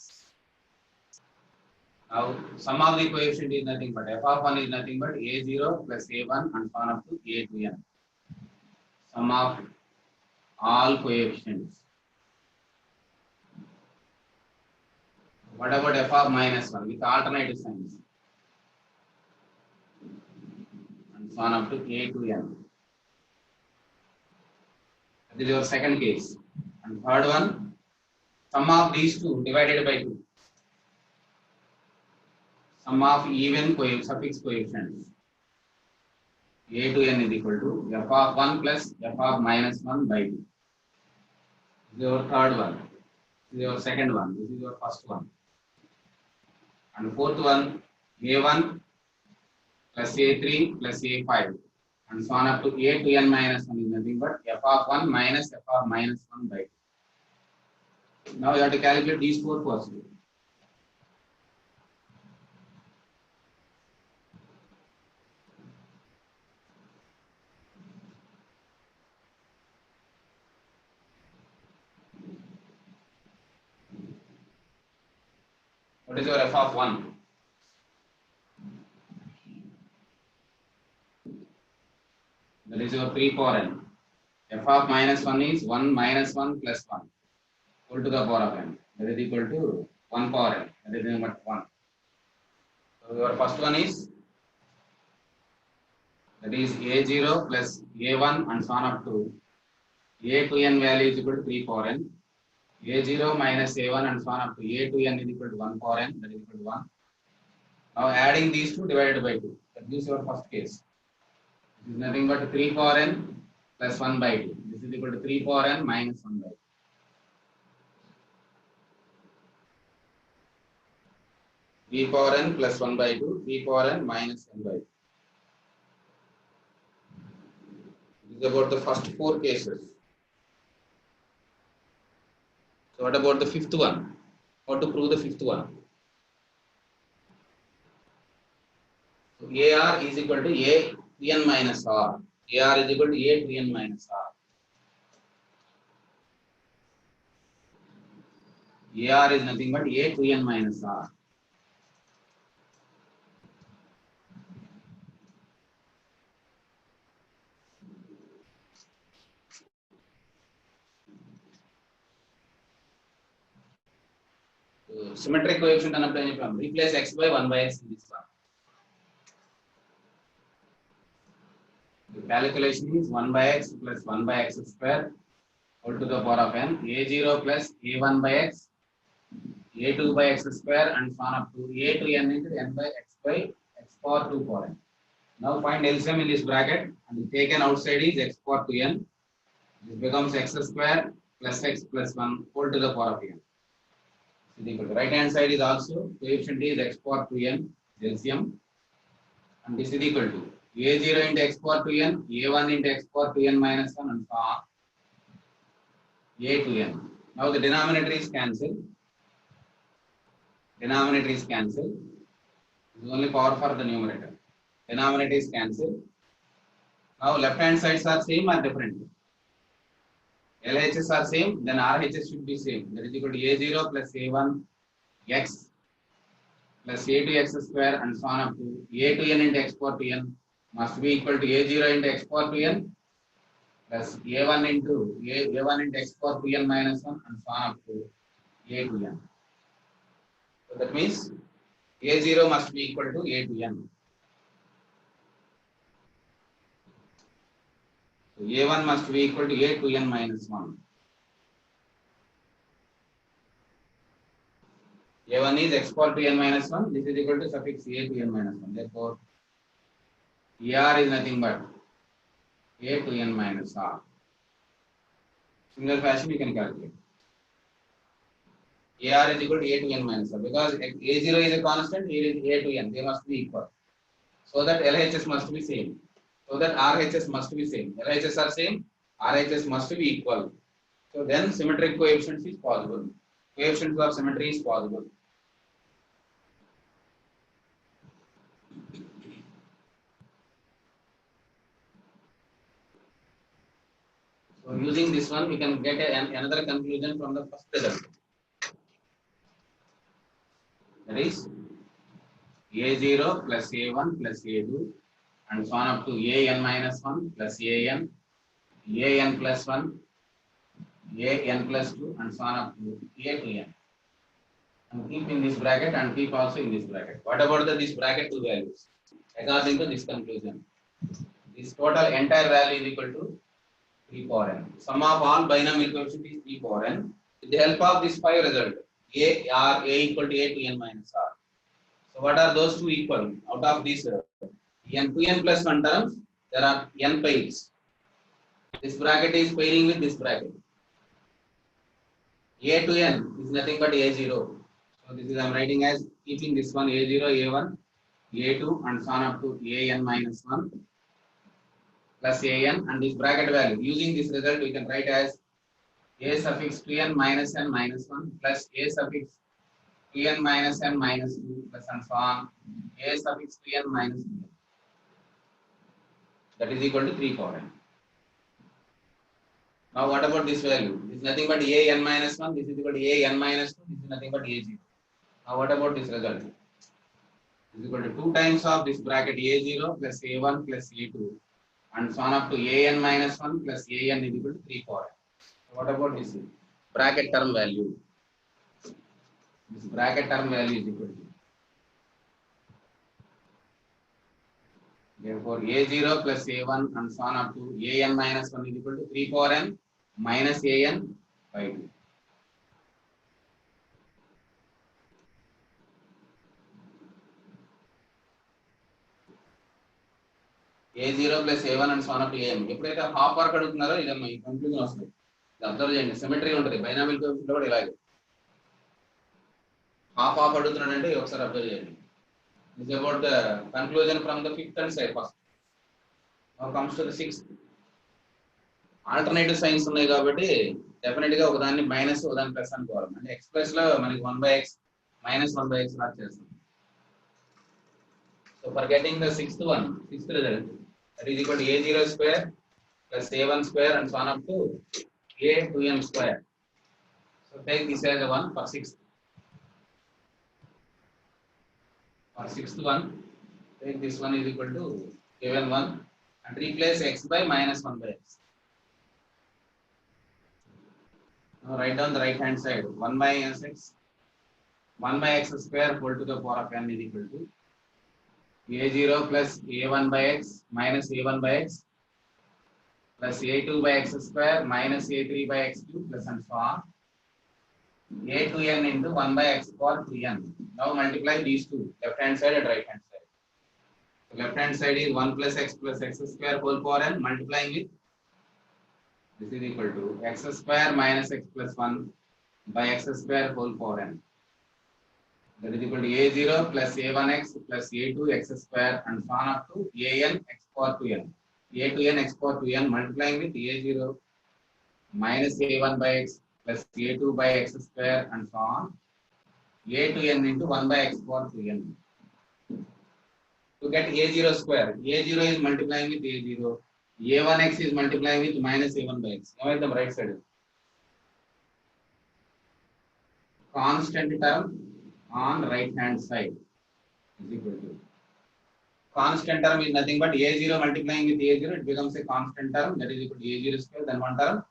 Now sum of the coefficient is nothing but f of 1 is nothing but a0 plus a1 and so on up to a to n. Sum of all coefficients. What about f of minus 1 with alternative signs? And so on up to a to n. That is your second case. And third one, sum of these two divided by 2. Sum of even suffix coefficients. A to n is equal to f of 1 plus f of minus 1 by 2. This is your third one. This is your second one. This is your first one. And fourth one, a1 plus a3 plus a5 and so on up to a to n minus 1 is nothing but f of 1 minus f of minus 1 by 2. Now you have to calculate these four first. What is your f of 1? That is your 3 power n. F of minus 1 is 1 minus 1 plus 1 whole to the power of n. That is equal to 1 power n. That is nothing but 1. So your first one is, that is a0 plus a1 and so on up to a to n value is equal to 3 power n. a0 minus a1 and so on up to a to n is equal to 1 power n, that is equal to 1. Now adding these two divided by 2, that gives your first case. This is nothing but 3 power n plus 1 by 2. This is equal to 3 power n minus 1 by 2. 3 power n plus 1 by 2, 3 power n minus 1 by 2. This is about the first 4 cases. So what about the fifth one? How to prove the fifth one? So AR is equal to A to n minus R. AR is equal to A to n minus R. AR is nothing but A to n minus R. Symmetric coefficient annappudu em cheppam, replace x by 1 by x in this one. The calculation is 1 by x plus 1 by x square whole to the power of n, a0 plus a1 by x, a2 by x square and so on up to a to n into n by x by x power 2 power n. Now find LCM in this bracket and taken outside is x power 2n. This becomes x square plus x plus 1 whole to the power of n. The right hand side is also coefficient is x power 2n LCM, and this is equal to a0 into x power 2n, a1 into x power 2n minus 1 and so on a to n. Now the denominator is cancelled. Denominator is cancelled. This is only power for the numerator. Denominator is cancelled. Now left hand sides are same or different? LHS are same, then RHS should be same. That is equal to A0 plus A1 x plus A2 x square and so on up to A to n into x power to n must be equal to A0 into x power to n plus A1 into A1 into x power to n minus 1 and so on up to A to n. So that means A0 must be equal to A to n. So A1 must be equal to A to n minus 1. A1 is x power to n minus 1. This is equal to suffix A to n minus 1. Therefore, AR is nothing but A to n minus R. Similar fashion you can calculate. AR is equal to A to n minus R. Because A0 is a constant, here is A to n. They must be equal. So that LHS must be same. So that RHS must be same. LHS are same, RHS must be equal. So then symmetric coefficients is possible. Coefficients of symmetry is possible. So using this one, we can get another conclusion from the first result. That is A0 plus A1 plus A2 and so on up to AN minus 1 plus AN plus 1, AN plus 2 and so on up to A to n. And keep in this bracket and keep also in this bracket. What about this bracket two values? According to this conclusion, this total entire value is equal to 3 power n. Sum of all binomial coefficient is 3 power n. With the help of this 5 result, A equal to A to n minus R. So what are those two equal? Out of these n to n plus 1 terms, there are n pairs. This bracket is pairing with this bracket. A to n is nothing but A0. So this is I am writing as keeping this one A0, A1, A2 and so on up to AN minus 1 plus AN and this bracket value. Using this result we can write as A suffix to n minus 1 plus A suffix to n minus 2 plus and so on A suffix to n minus 2. That is equal to 3 power n. Now what about this value? This is nothing but AN minus 1, this is equal to AN minus 2, this is nothing but A0. Now what about this result? This is equal to 2 times of this bracket A0 plus A1 plus A2 and so on up to AN minus 1 plus AN is equal to 3 power n. So what about this bracket term value? This bracket term value is equal to. Therefore, A0 plus A1 and so on up to AN minus 1 is equal to 3 power n minus AN by 2. A0 plus A1 and so on up to AN. ఎప్పుడైతే half work అడుగుతున్నారో ఇదమ్మా ఈ conclusion వస్తుంది. Observe చేయండి, symmetry ఉంటుంది. Binomial coefficient కూడా ఇలాగే half అడుగుతున్నాడంటే ఒకసారి observe చేయండి. This is about the conclusion from the fifth and side first. Now comes to the sixth. Alternative science ఉన్నాయి కాబట్టి డెఫినెట్ గా ఒకదాన్ని మైనస్ ఒకదాన్ని ప్లస్ అనుకోవాలి. అంటే ఎక్స్ ప్లస్ లో మనకి 1/x మైనస్ 1/x రాట్ చేస్తాం. So for getting the sixth result that is equal to A0 square plus A1 square and so on up to A to n square. So take this as a 1 for sixth. For sixth one, take this one is equal to given 1 and replace x by minus 1/x. Now write down the right hand side 1 by x square whole to the power of n is equal to A0 plus A1 by x minus A1 by x plus A2 by x square minus A3 by x cube plus and so on A to n into 1 by x power 3n. Now multiply these two, left hand side and right hand side. So left hand side is 1 plus x square whole power n multiplying with this is equal to x square minus x plus 1 by x square whole power n. That is equal to A0 plus A1x plus A2 x square and so on up to AN x power 2n. A to n x power 2n multiplying with A0 minus A1 by x plus A2 by x square and so on a to n into 1 by x power 2n. To get a0 square, a0 is multiplying with a0, a1x is multiplying with minus a1 by x. Now at the right side. Constant term on right hand side is equal to constant term is nothing but a0 multiplying with a0, it becomes a constant term, that is equal to a0 square, then one term.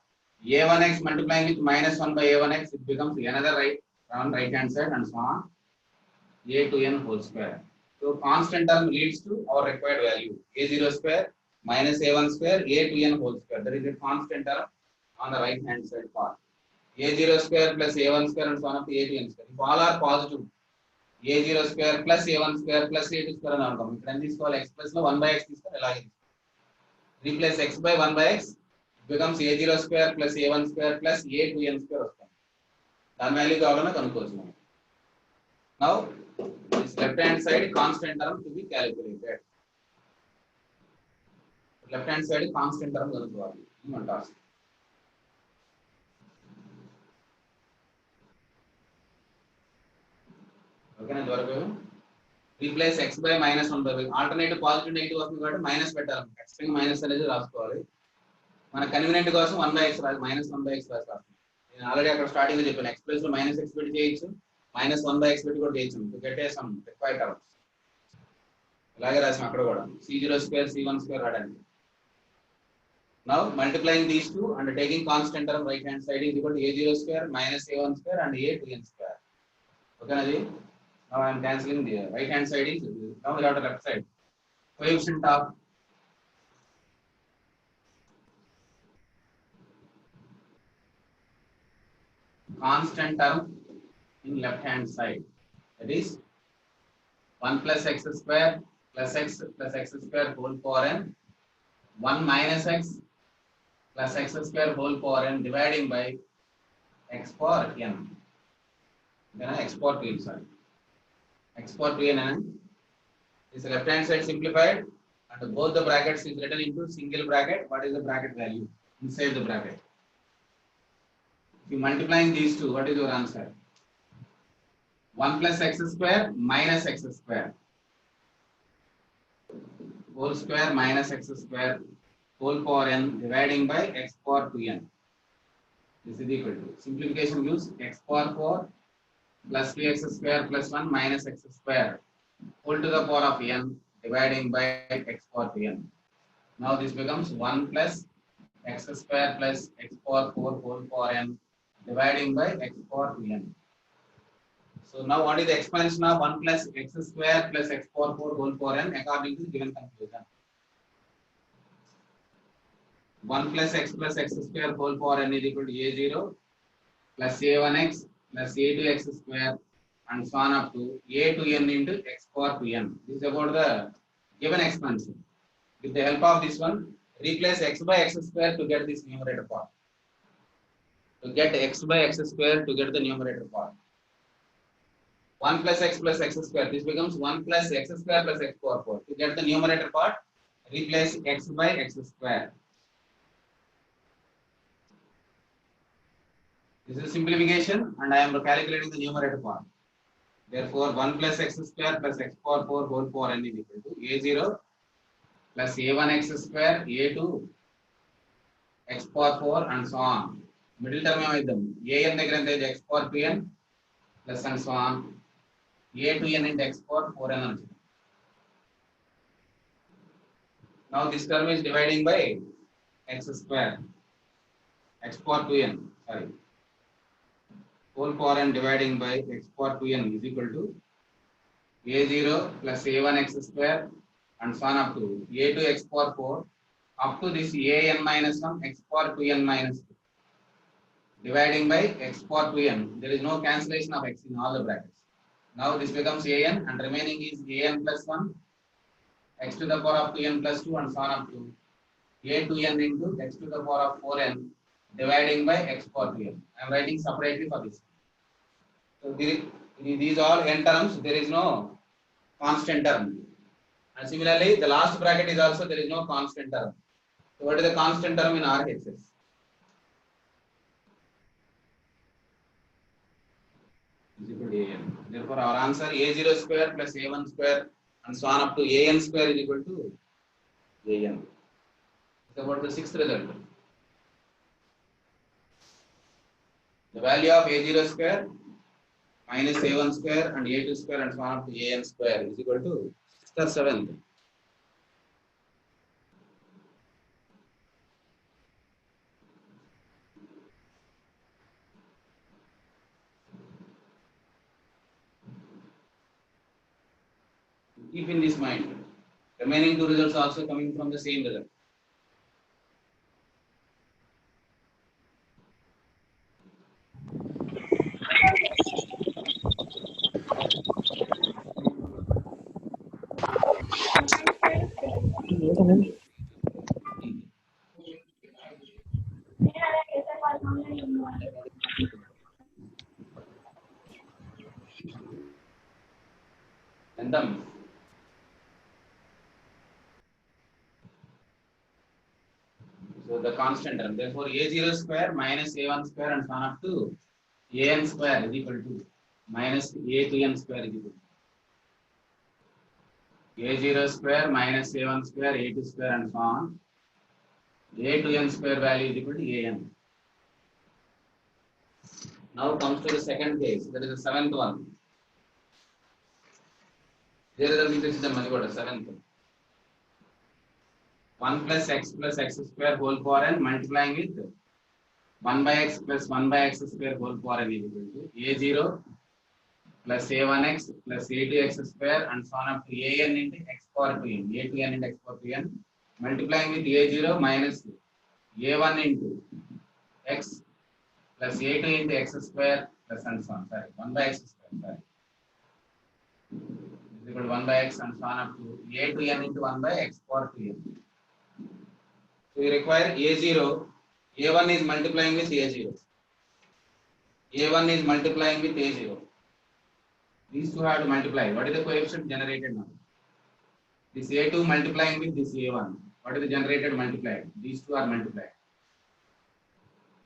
a1x multiplying with minus 1 by a1x, it becomes another right hand side, and so on, a to n whole square. So constant term leads to our required value, a0 square minus a1 square, a to n whole square. That is a constant term on the right hand side part. a0 square plus a1 square and so on up to a to n square. If all are positive, a0 square plus a1 square plus a2 square అని అనుకోం. ఇక్కడ ఎంత తీసుకోవాలి, x plus లో 1 by x తీసుకోవాలి, అలాగే replace x by 1 by x, it becomes a0 square plus a1 square plus a to n square వస్తుంది. దాని value కావాలన్నా కనుక్కోవచ్చు మనం. Now this left hand side constant term to be calculated. Left hand side constant term కనుక్కోవాలి మన task. ఓకేనా వరకు replace x by minus 1 by alternative positive negative వస్తుంది కాబట్టి మైనస్ పెట్టాలి, x మైనస్ అనేది రాసుకోవాలి. మన కన్వీనియంట్ కోసం 1 by x రాసి మైనస్ 1 by x రాస్తాం. నేను ఆల్రెడీ అక్కడ స్టార్టింగ్ లో చెప్పాను, x ప్లేస్ లో మైనస్ x పెట్టి చేయొచ్చు, మైనస్ 1 by x పెట్టి కూడా చేయొచ్చు, to get some required terms. అలాగే రాసాం అక్కడ కూడా c0 స్క్వేర్ c1 స్క్వేర్ రావడానికి. Now multiplying these two and taking constant term right hand side is equal to a0 square minus a1 square and a to n square. Okay na ji? Now I am cancelling the right hand side is, now we have the left side. Coefficient of constant term in left hand side, that is 1 plus x square plus x square whole power n, 1 minus x plus x square whole power n dividing by x power n. Then x power 2n, sorry, x power 2n, this left hand side simplified and both the brackets is written into single bracket. What is the bracket value inside the bracket? If you multiplying these two, what is your answer? 1 plus x square minus x square whole square minus x square whole power n dividing by x power 2n. This is equal to, simplification gives x power 4 plus 3x square plus 1 minus x square whole to the power of n dividing by x power 2n. Now this becomes 1 plus x square plus x power 4 whole power n dividing by x power 2n. So now what is the expansion of 1 plus x square plus x power 4 whole power n according to the given conclusion? 1 plus x square whole power n is equal to a0 plus a1x plus a2x square and so on up to a to n into x power 2n. This is about the given expansion. With the help of this one, replace x by x square to get this numerator part. To get x by x square to get the numerator part. 1 plus x square, this becomes 1 plus x square plus x power 4. To get the numerator part, replace x by x square. This is simplification and I am calculating the numerator part. Therefore, 1 plus x square plus x power 4 whole power n is equal to a0 plus a1x square a2 x power 4 and so on. Middle term ఏమైద్దాం, an దగ్గర ఎంత అయితే x power 2n plus and so on a to n into x power 4n అని. Now this term is dividing by x square, x power 2n, sorry, whole power n dividing by x power 2n is equal to a0 plus a1x square and so on up to a2 x power 4 up to this an minus 1 x power 2n minus 2 dividing by x power 2n. There is no cancellation of x in all the brackets. Now this becomes an and remaining is an plus 1 x to the power of 2n plus 2 and so on up to a to n into x to the power of 4n dividing by x power 2n. I am writing separately for this. So these all n terms, there is no constant term. And similarly, the last bracket is also there is no constant term. So what is the constant term in RHS? is equal to an. Therefore, our answer a0 square plus a1 square and so on up to an square is equal to an. It's about the sixth result. The value of a0 square minus a1 square and a2 square and so on up to an square is equal to 6th or 7th. Keep in this mind. Remaining two results also coming from the same result. And so the constant term. Therefore, a0 square minus a1 square and so on up to an square is equal to minus a2n square is equal to a0 square minus a1 square, a2 square and so on. a2n square value is equal to an. Now comes to the second case. That is the seventh one. There is the seventh. 1 plus x square whole power n multiplying with 1 by x plus 1 by x square whole power n is equal to a0 plus a1x plus a2x square and so on up to an into x power 2n, a2n into x power 2n multiplying with a0 minus a1 into x plus a2 into x square plus and so on. Sorry, 1 by x square. Sorry. Is equal to 1 by x and so on up to a2n into 1 by x power 2n. So we require a0, a1 is multiplying with a0. a1 is multiplying with a0. These two have to multiply. What is the coefficient generated now? This a2 multiplying with this a1. What is the generated multiplied? These two are multiplied.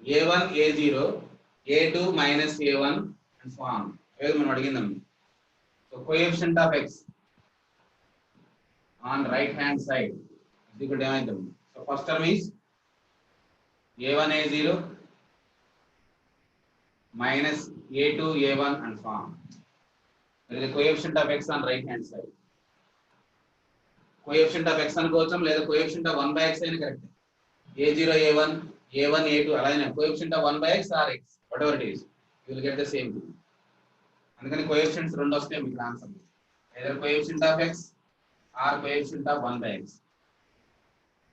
a1, a0, a2 minus a1 and so on. So coefficient of x on right hand side is equal to so first term is a1 a0 minus a2 a1 and so on. There is a coefficient of x on right hand side. Coefficient of x on gocham లేదా coefficient of 1 by x అయినా correct. a0 a1 a1 a2 అలానే coefficient of 1 by x or x whatever it is you will get the same thing. అందుకని coefficients రెండు వస్తాయి మీకు answer. either coefficient of x or coefficient of 1 by x.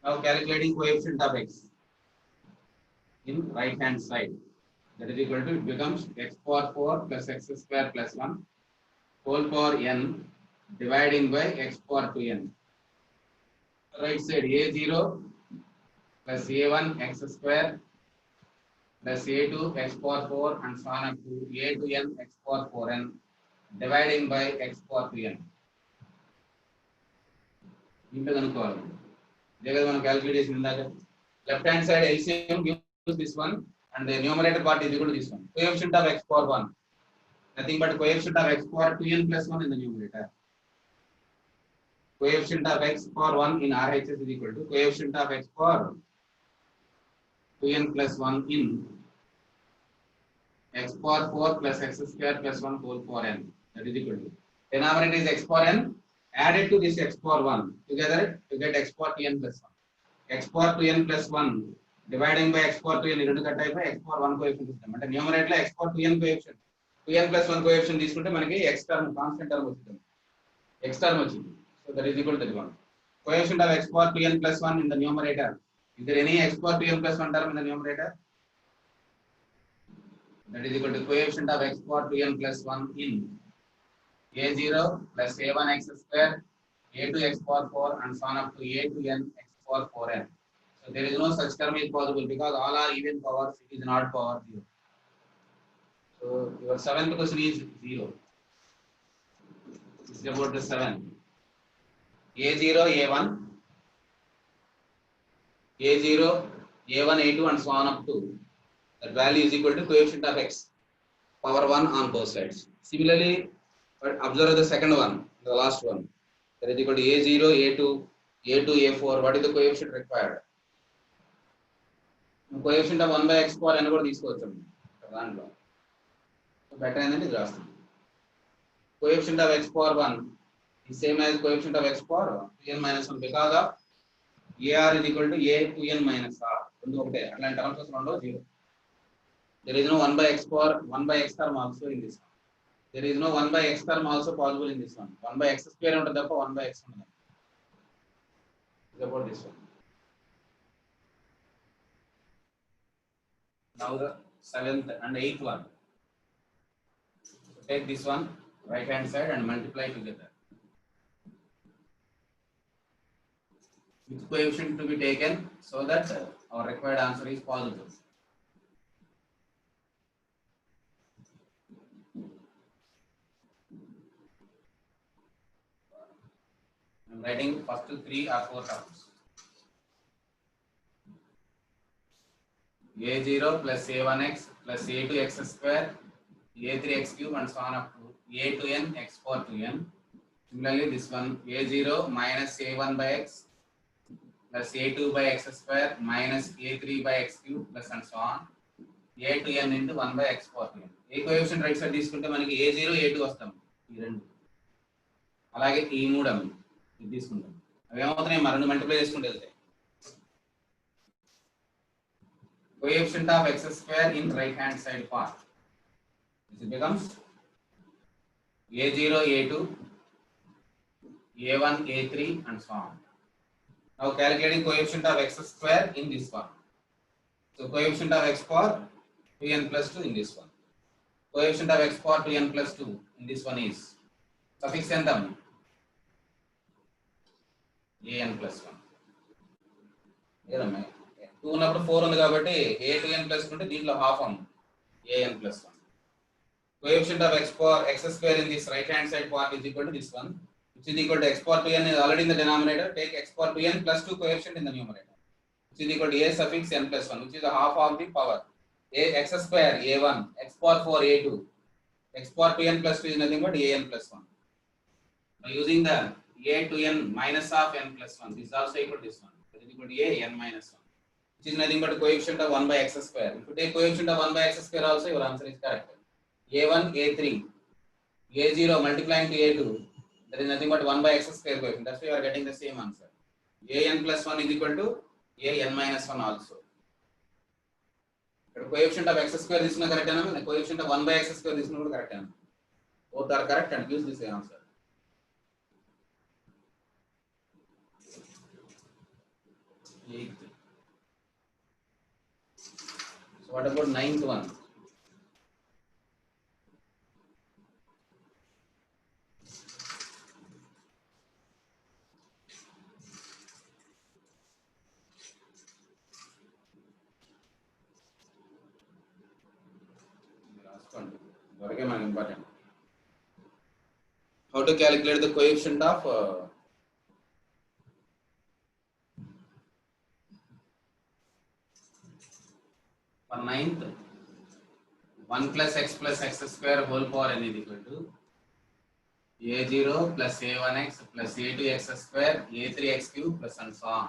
Now calculating coefficient of x in right hand side, that is equal to, it becomes x power 4 plus x square plus 1 whole power n dividing by x power 2n. Right side a0 plus a1 x square plus a2 x power 4 and so on up to a2n x power 4n dividing by x power 2n. దీంట్లో కనుక్కోవాలి. ఇదే కదా మనం calculation ఇందాక. Left hand side LCM gives this one and the numerator part is equal to this one. Coefficient of x power 1. Nothing but coefficient of x power 2n plus 1 in the numerator. Coefficient of x power 1 in RHS is equal to coefficient of x power 2n plus 1 in x power 4 plus x square plus 1 whole power n. That is equal to denominator is x power n added to this x power 1 together to get x power 2n plus 1. X power 2n plus 1 dividing by x power 2n రెండు cut అయిపోయి x power 1 coefficient ఇస్తాం. అంటే numerator లో x power 2n coefficient 2n plus 1 coefficient తీసుకుంటే మనకి x term constant term వచ్చింది. x term వచ్చింది. So that is equal to that one. Coefficient of x power 2n plus 1 in the numerator. Is there any x power 2n plus 1 term in the numerator? That is equal to coefficient of x power 2n plus 1 in a0 plus a1 x square, a2 x power 4 and so on up to a2n x power 4n. So there is no such term is possible because all are even powers, it is not power 0. So your seventh question is 0. This is about the 7. a0 a1 a0 a1 a2 and so on up to that value is equal to coefficient of x power 1 on both sides. Similarly, but observe the second one, the last one. That is equal to A0, A2, A2, A4. What is the coefficient required? Coefficient of 1 by x square and కూడా తీసుకోవచ్చు దాంట్లో. So better అనేది ఇది రాస్తాం. Coefficient of x power 1 is same as coefficient of x power 2n minus 1 because of AR is equal to A 2n minus R. రెండు ఒకటే. అట్లాంటి terms అసలు ఉండవు, 0. There is no 1 by x power 1 by x term also in this one. There is no 1 by x term also possible in this one. 1 by x square ఉంటుంది తప్ప 1 by x ఉండదు. Is about this one. Now the 7th and 8th one. So take this one right hand side and multiply together. Which coefficient to be taken so that our required answer is possible. I am writing first 3 or 4 terms. A0 plus A1x plus A2x square, A3x cube and so on up to A2n x power 2n. Similarly, this one A0 minus A1 by x plus A2 by x square minus A3 by x cube plus and so on. A2n into 1 by x power 2n. A coefficient right side తీసుకుంటే మనకి A0 A2 వస్తాం ఈ రెండు. అలాగే ఈ మూడు ఇది తీసుకుంటాం. అవి ఏమవుతున్నాయి మరి రెండు మల్టిప్లై చేసుకుంటూ వెళ్తాయి. Coefficient of x square in right hand side part. This becomes A0 A2 A1 A3 and so on. Now calculating coefficient of x square in this one. So coefficient of x power 2n plus 2 in this one. Coefficient of x power 2n plus 2 in this one is suffix entam an plus 1. ఏరమ్మాయి 2 ఉన్నప్పుడు 4 ఉంది కాబట్టి a2n plus 2 అంటే దీంట్లో half an plus 1. Coefficient of x square in this right hand side part is equal to this one, which is equal to x power 2n is already in the denominator. Take x power 2n plus 2 coefficient in the numerator, which is equal to a suffix n plus 1, which is the half of the power a x square a1 x power 4 a2 x power 2n plus 2 is nothing but an plus 1. By using the a to n minus of n plus 1, this is also equal to this one, that is equal to a n minus 1, which is nothing but coefficient of 1 by x square. If you take coefficient of 1 by x square also, your answer is correct. A1 a3 a0 multiplying to a2, that is nothing but 1 by x square coefficient. That's why you are getting the same answer. an plus 1 is equal to an minus 1 also. But coefficient of x square is correct and coefficient of 1 by x square is not correct. Both are correct and use this answer. Eighth. So what about 9th one? Important. How to calculate the coefficient of for 9th 1 plus x square whole power n is equal to a0 plus a1x plus a2x square a3x cube plus and so on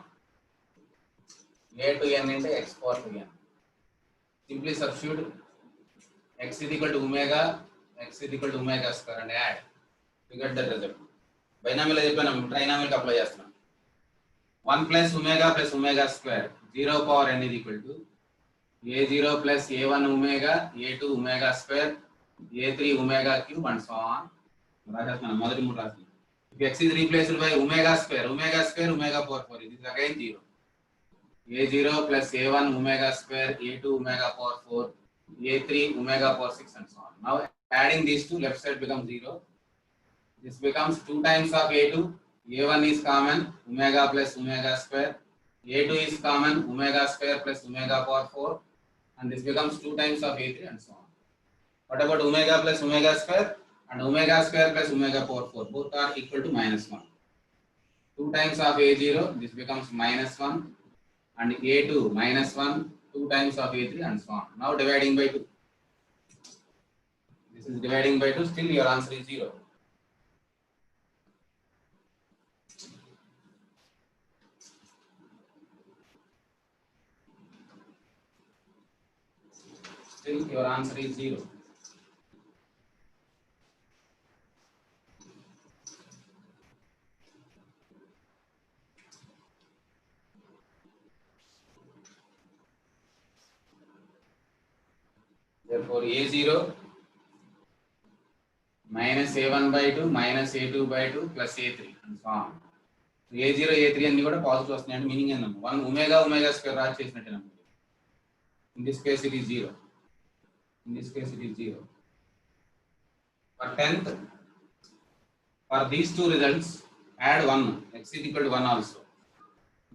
a to n into x power 2n. Simply substitute x is equal to omega, x is equal to omega square and add to get that result. Binomial trinomial ki apply chestunna. 1 plus omega square 0 power n is equal to a0 plus a1 omega, a2 omega square, a3 omega cube and so on. If x is replaced by omega square omega power 4, it is again 0. a0 plus a1 omega square, a2 omega power 4, a3 omega power 6 and so on. Now adding these two, left side becomes 0. This becomes 2 times of a2, a1 is common, omega plus omega square, a2 is common, omega square plus omega power 4, and this becomes 2 times of a3 and so on. What about omega plus omega square and omega square plus omega power 4? Both are equal to minus 1. 2 times of a0, this becomes minus 1, and a2 minus 1, 2 times of a3 and so on. Now dividing by 2. This This is dividing by 2, still your answer is 0. Still your answer is 0. Therefore, A0 minus A1 by 2 minus A2 by 2 plus A3 and so on. So A0, A3 and you positive వస్తున్నాయంటే meaning ఏందమ్మా 1 omega square రాసి చేసినట్టేనమ్మా. In this case it is 0. In this case it is 0. For 10th, for these two results, add 1. X is equal to 1 also.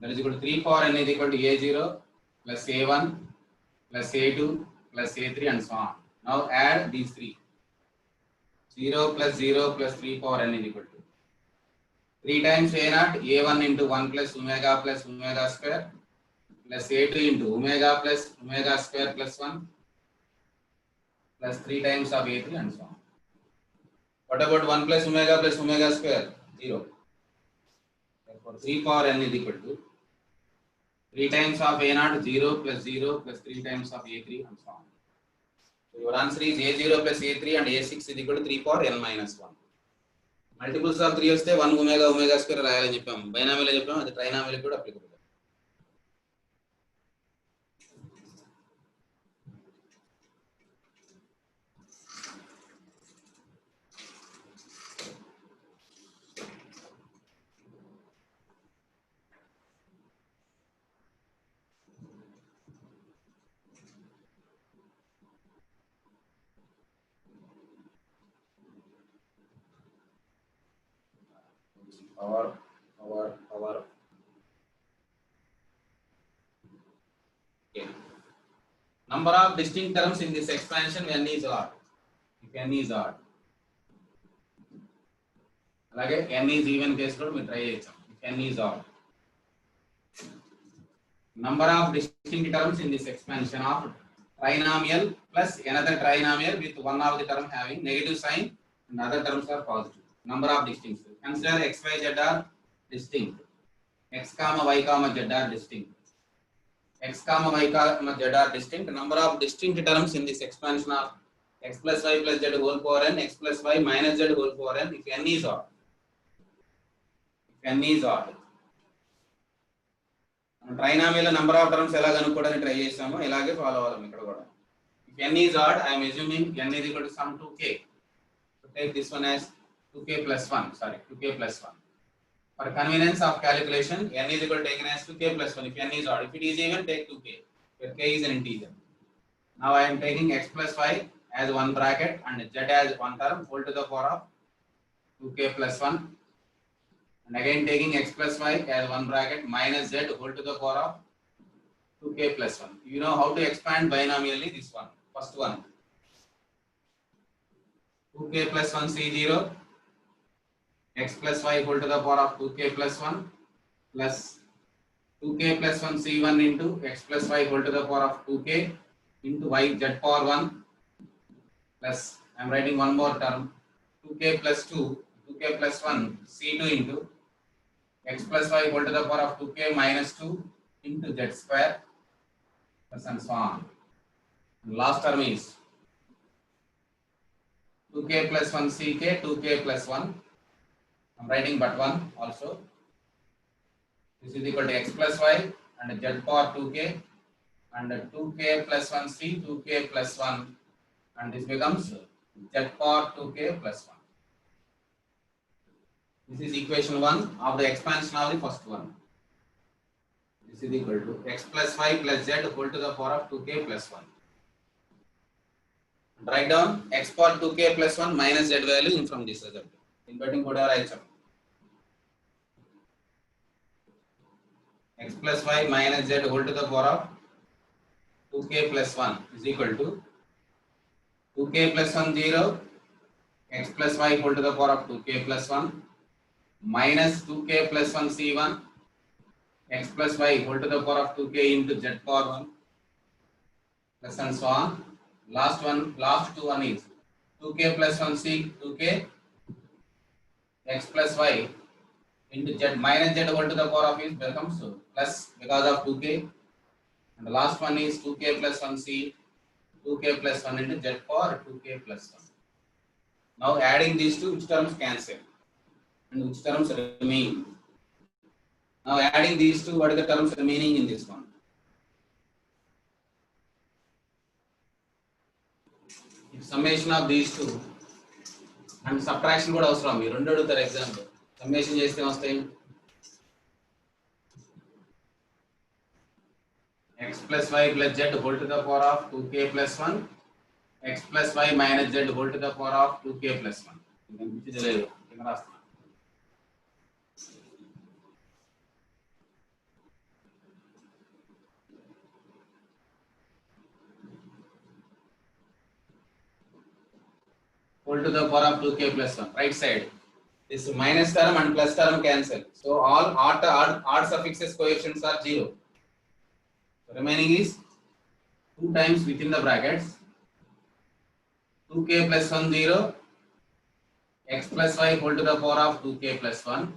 That is equal to 3 for n is equal to A0 plus A1 plus A2 plus A3 and so on. Now add these three. 0 plus 0 plus 3 power n is equal to 3 times A0, A1 into 1 plus omega square plus A2 into omega plus omega square plus 1 plus 3 times of A3 and so on. What about 1 plus omega square? 0. Therefore 3 power n is equal to 3 times of A0, 0 plus 0 plus 3 times of A3 and so on. So your answer is A0 plus A3 and A6 is equal to 3 power n minus 1. Multiples of 3 వస్తే 1 omega square రాయాలని చెప్పాము. Binomial చెప్పాము, అది trinomial కూడా applicable. Power. Okay. Number of distinct terms in this expansion when n is odd. If n is odd. అలాగే n is even case లో మీరు try చేయొచ్చు. If n is odd. Number of distinct terms in this expansion of trinomial plus another trinomial with one of the term having negative sign and other terms are positive. Number of distinct. Consider x, y, z are distinct. X comma y comma z are distinct. X comma y comma z are distinct. Number of distinct terms in this expansion of x plus y plus z whole power n, x plus y minus z whole power n if n is odd. If n is odd. Trinomial number of terms ఎలా కనుక్కోవడానికి try చేసామో ఇలాగే follow అవ్వాలి ఇక్కడ కూడా. If n is odd, I am assuming n is equal to sum 2k. So take this one as 2k plus 1. Sorry, 2k plus 1. For convenience of calculation, n is equal to taken as 2k plus 1. If n is odd, if it is even, take 2k. Where k is an integer. Now I am taking x plus y as one bracket and z as one term whole to the power of 2k plus 1. And again taking x plus y as one bracket minus z whole to the power of 2k plus 1. You know how to expand binomially this one. First one. 2k plus 1 C0 x plus y whole to the power of 2k plus 1 plus 2k plus 1 C1 into x plus y whole to the power of 2k into y z power 1 plus I am writing one more term 2k plus 2 2k plus 1 C2 into x plus y whole to the power of 2k minus 2 into z square plus and so on. And last term is 2k plus 1 ck 2k plus 1. I am writing but 1 also. This is equal to x plus y and z power 2k and 2k plus 1 c 2k plus 1 and this becomes z power 2k plus 1. This is equation 1 of the expansion of the first one. This is equal to x plus y plus z whole to the power of 2k plus 1. Write down x power 2k plus 1 minus z value in from this result. Inverting whatever I have. X plus y minus z whole to the power of 2k plus 1 is equal to 2k plus 1 0 x plus y whole to the power of 2k plus 1 minus 2k plus 1 c1 x plus y whole to the power of 2k into z power 1 plus and so on. Last two one is 2k plus 1c 2k x plus y into z minus z whole to the power of is becomes plus because of 2k, and the last one is 2k plus 1c 2k plus 1 into z power 2k plus 1. Now adding these two, which terms cancel and which terms remain? Now adding these two, what are the terms remaining in this one? If summation of these two and subtraction కూడా అవసరం ఈ రెండు అడుగుతారు exam లో. Summation చేస్తే వస్తాయి x plus y plus z whole to the power of 2k plus 1, x plus y minus z whole to the power of 2k plus 1. ఇది కనిపించేది లేదు కింద రాస్తున్నా. Whole to the power of 2k plus 1, right side. This minus term and plus term cancel. So all odd suffixes coefficients are 0. So remaining is 2 times within the brackets 2k plus 1 0, x plus y whole to the power of 2k plus 1,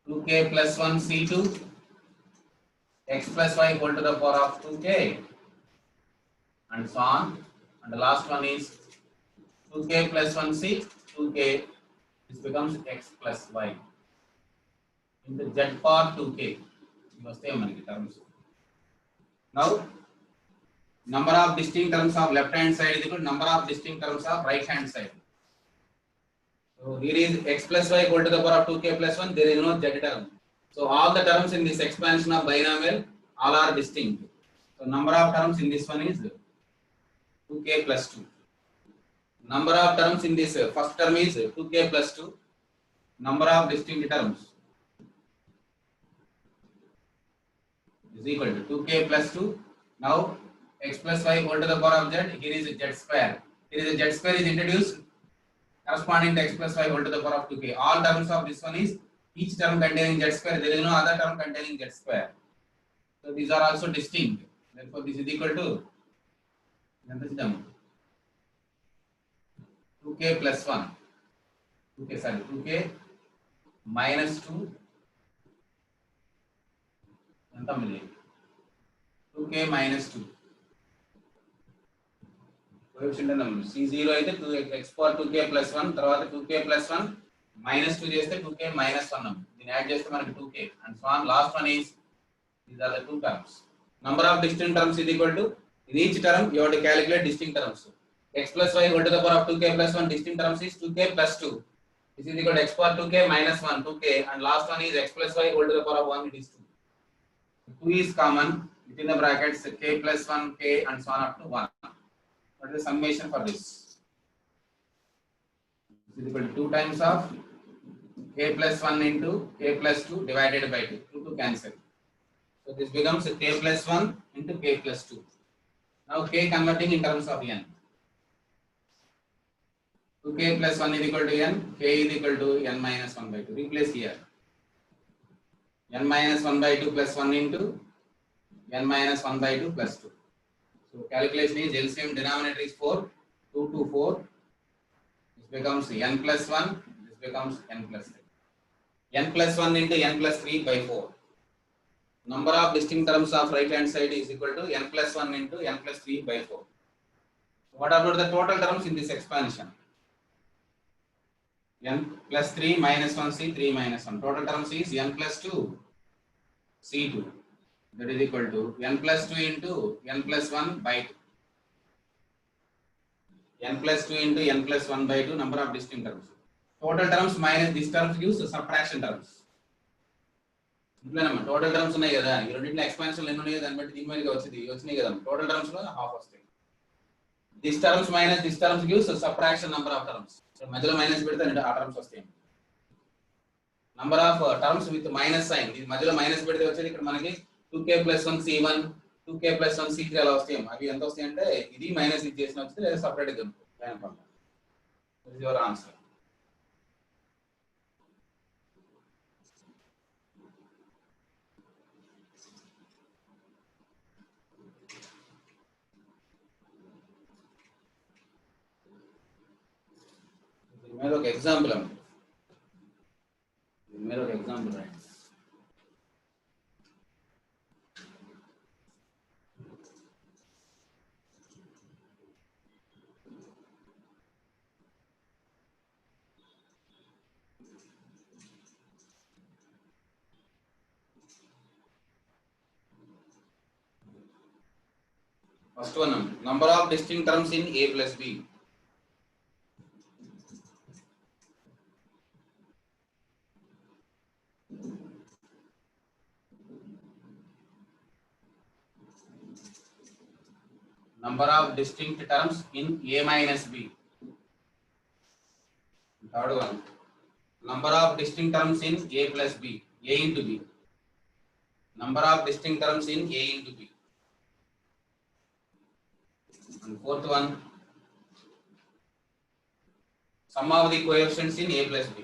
2k plus 1 c2, x plus y whole to the power of 2k, and so on. And the last one is 2k plus 1c 2k. This becomes x plus y into z power 2k. These are the terms. Now number of distinct terms of left hand side is equal to number of distinct terms of right hand side. So here is x plus y equal to the power of 2k plus 1. There is no z term. So all the terms in this expansion of binomial all are distinct. So number of terms in this one is 2k plus 2. Number of terms in this first term is 2k plus 2. Number of distinct terms is equal to 2k plus 2. Now x plus y whole to the power of z. Here is z square. Here is a z square is introduced corresponding to x plus y whole to the power of 2k. All terms of this one is each term containing z square. There is no other term containing z square. So these are also distinct. Therefore this is equal to 2k plus 1. 2k minus 2. 2k minus 2. Coefficient number c0 అయితే 2x power 2k plus 1 తర్వాత 2k plus 1 minus 2 చేస్తే 2k minus 1 number. దీన్ని add చేస్తే మనకి 2k and so on. Last one is these are the two terms. Number of distinct terms is equal to in each term you have to calculate distinct terms. X plus y whole to the power of 2k plus 1 distinct terms is 2k plus 2. This is equal to x power 2k minus 1 2k, and last one is x plus y whole to the power of 1, it is 2. 2 is common within the brackets k plus 1 k and so on up to 1. What is the summation for this? This is equal to 2 times of k plus 1 into k plus 2 divided by 2. 2 cancel. So this becomes k plus 1 into k plus 2. Now k converting in terms of n. 2k plus 1 is equal to n, k is equal to n minus 1 by 2. Replace here. N minus 1 by 2 plus 1 into n minus 1 by 2 plus 2. So calculation is LCM denominator is 4, 2 to 4. This becomes n plus 1, this becomes n plus 3. N plus 1 into n plus 3 by 4. Number of distinct terms of right hand side is equal to n plus 1 into n plus 3 by 4. What about the total terms in this expansion? N plus 3 minus 1 c 3 minus 1. Total terms is n plus 2 c2. That is equal to n plus 2 into n plus 1 by 2. N plus 2 into n plus 1 by 2 number of distinct terms. Total terms minus this terms gives subtraction terms. Total terms ఉన్నాయి కదా, ఈ రెండింటిలో expansion ఎన్ని ఉన్నాయో దాన్ని బట్టి దీని మీదకి వచ్చినాయి కదా. టోటల్ టర్మ్స్ లో హాఫ్ వస్తాయి. This terms minus this terms gives subtraction number of terms. So మధ్యలో మైనస్ పెడితే ఆ టర్మ్స్ వస్తాయి. Number of terms with minus sign, ఇది మధ్యలో మైనస్ పెడితే వచ్చేది ఇక్కడ మనకి 2k plus 1 c1 2k plus 1 c3 అలా వస్తాయి. అవి ఎంత వస్తాయి అంటే ఇది మైనస్ ఇది చేసిన వస్తే లేదా సపరేట్ గా ఉంటుంది. This is your answer. Example అమ్మ, దీని మీద ఒక ఎగ్జాంపుల్ రాయండి. First one, number of distinct terms in A plus B. Number of distinct terms in A minus B. Third one, number of distinct terms in A plus B, A into B. Number of distinct terms in A into B. And fourth one, sum of the coefficients in A plus B.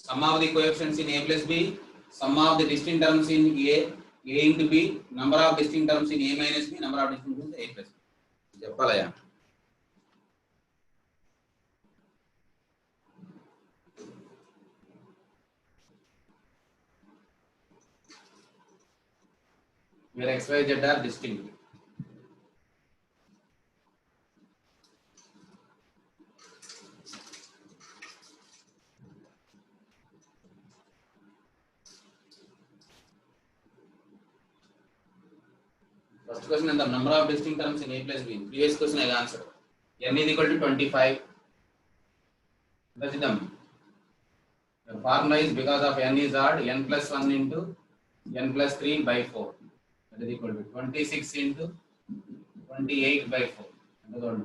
Sum of the coefficients in A plus B, sum of the distinct terms in A into B, number of distinct terms in A minus B, number of distinct terms in A plus B. చెప్పాలయా? Where X, Y, Z are distinct. First question is the number of distinct terms in A plus B. Previous question I answered. N is equal to 25. That's it. The formula is because of N is odd, N plus 1 into N plus 3 by 4. That is equal to 26 into 28 by 4.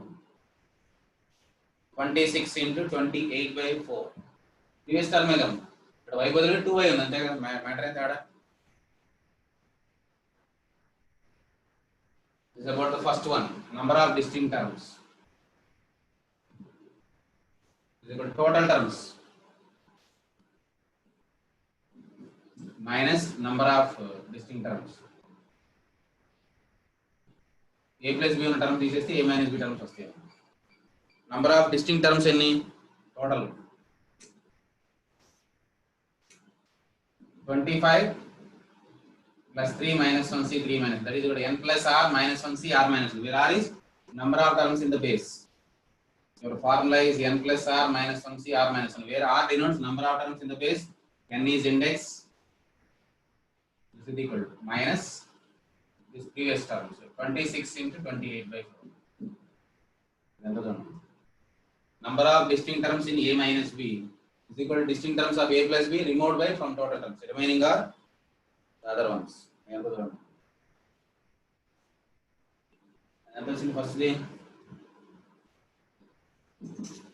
26 into 28 by 4. Previous term is y బదులు 2y ఉంది అంతే కదా, matter అయితే ఆడ. This is about the first one, number of distinct terms. This is equal to total terms minus number of distinct terms. A plus B ఉన్న term తీసేస్తే A minus B terms వస్తాయి. Number of distinct terms ఎన్ని? Total 25 plus 3 minus 1C 3 minus, that is equal to N plus R minus 1C R minus 2, where R is number of terms in the base. Your formula is N plus R minus 1C R minus 1, where R denotes number of terms in the base, N is index, this is equal to minus this previous term, so 26 into 28 by 4. Number of distinct terms in A minus B is equal to distinct terms of A plus B removed by from total terms. Remaining are the other ones. Firstly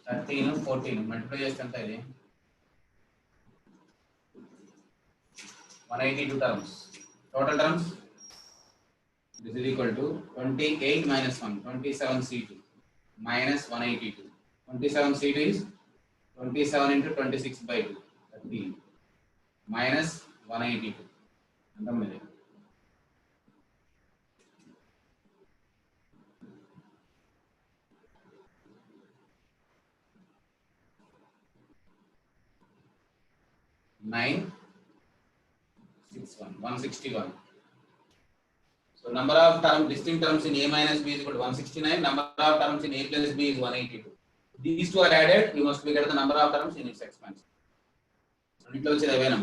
13, 14 multiply చేస్తే ఇది 182 terms. Total terms, this is equal to 28 minus 1, 27C2 minus 182. 27C2 is 27 into 26 by 2, 13 minus 182. అంతం ఇది. Nine 161. So number of distinct terms in A minus B is equal to 169. Number of terms in A plus B is 182. These two are added. You must figure the number of terms in its expansion. ఇట్లా వచ్చేది అవేనా?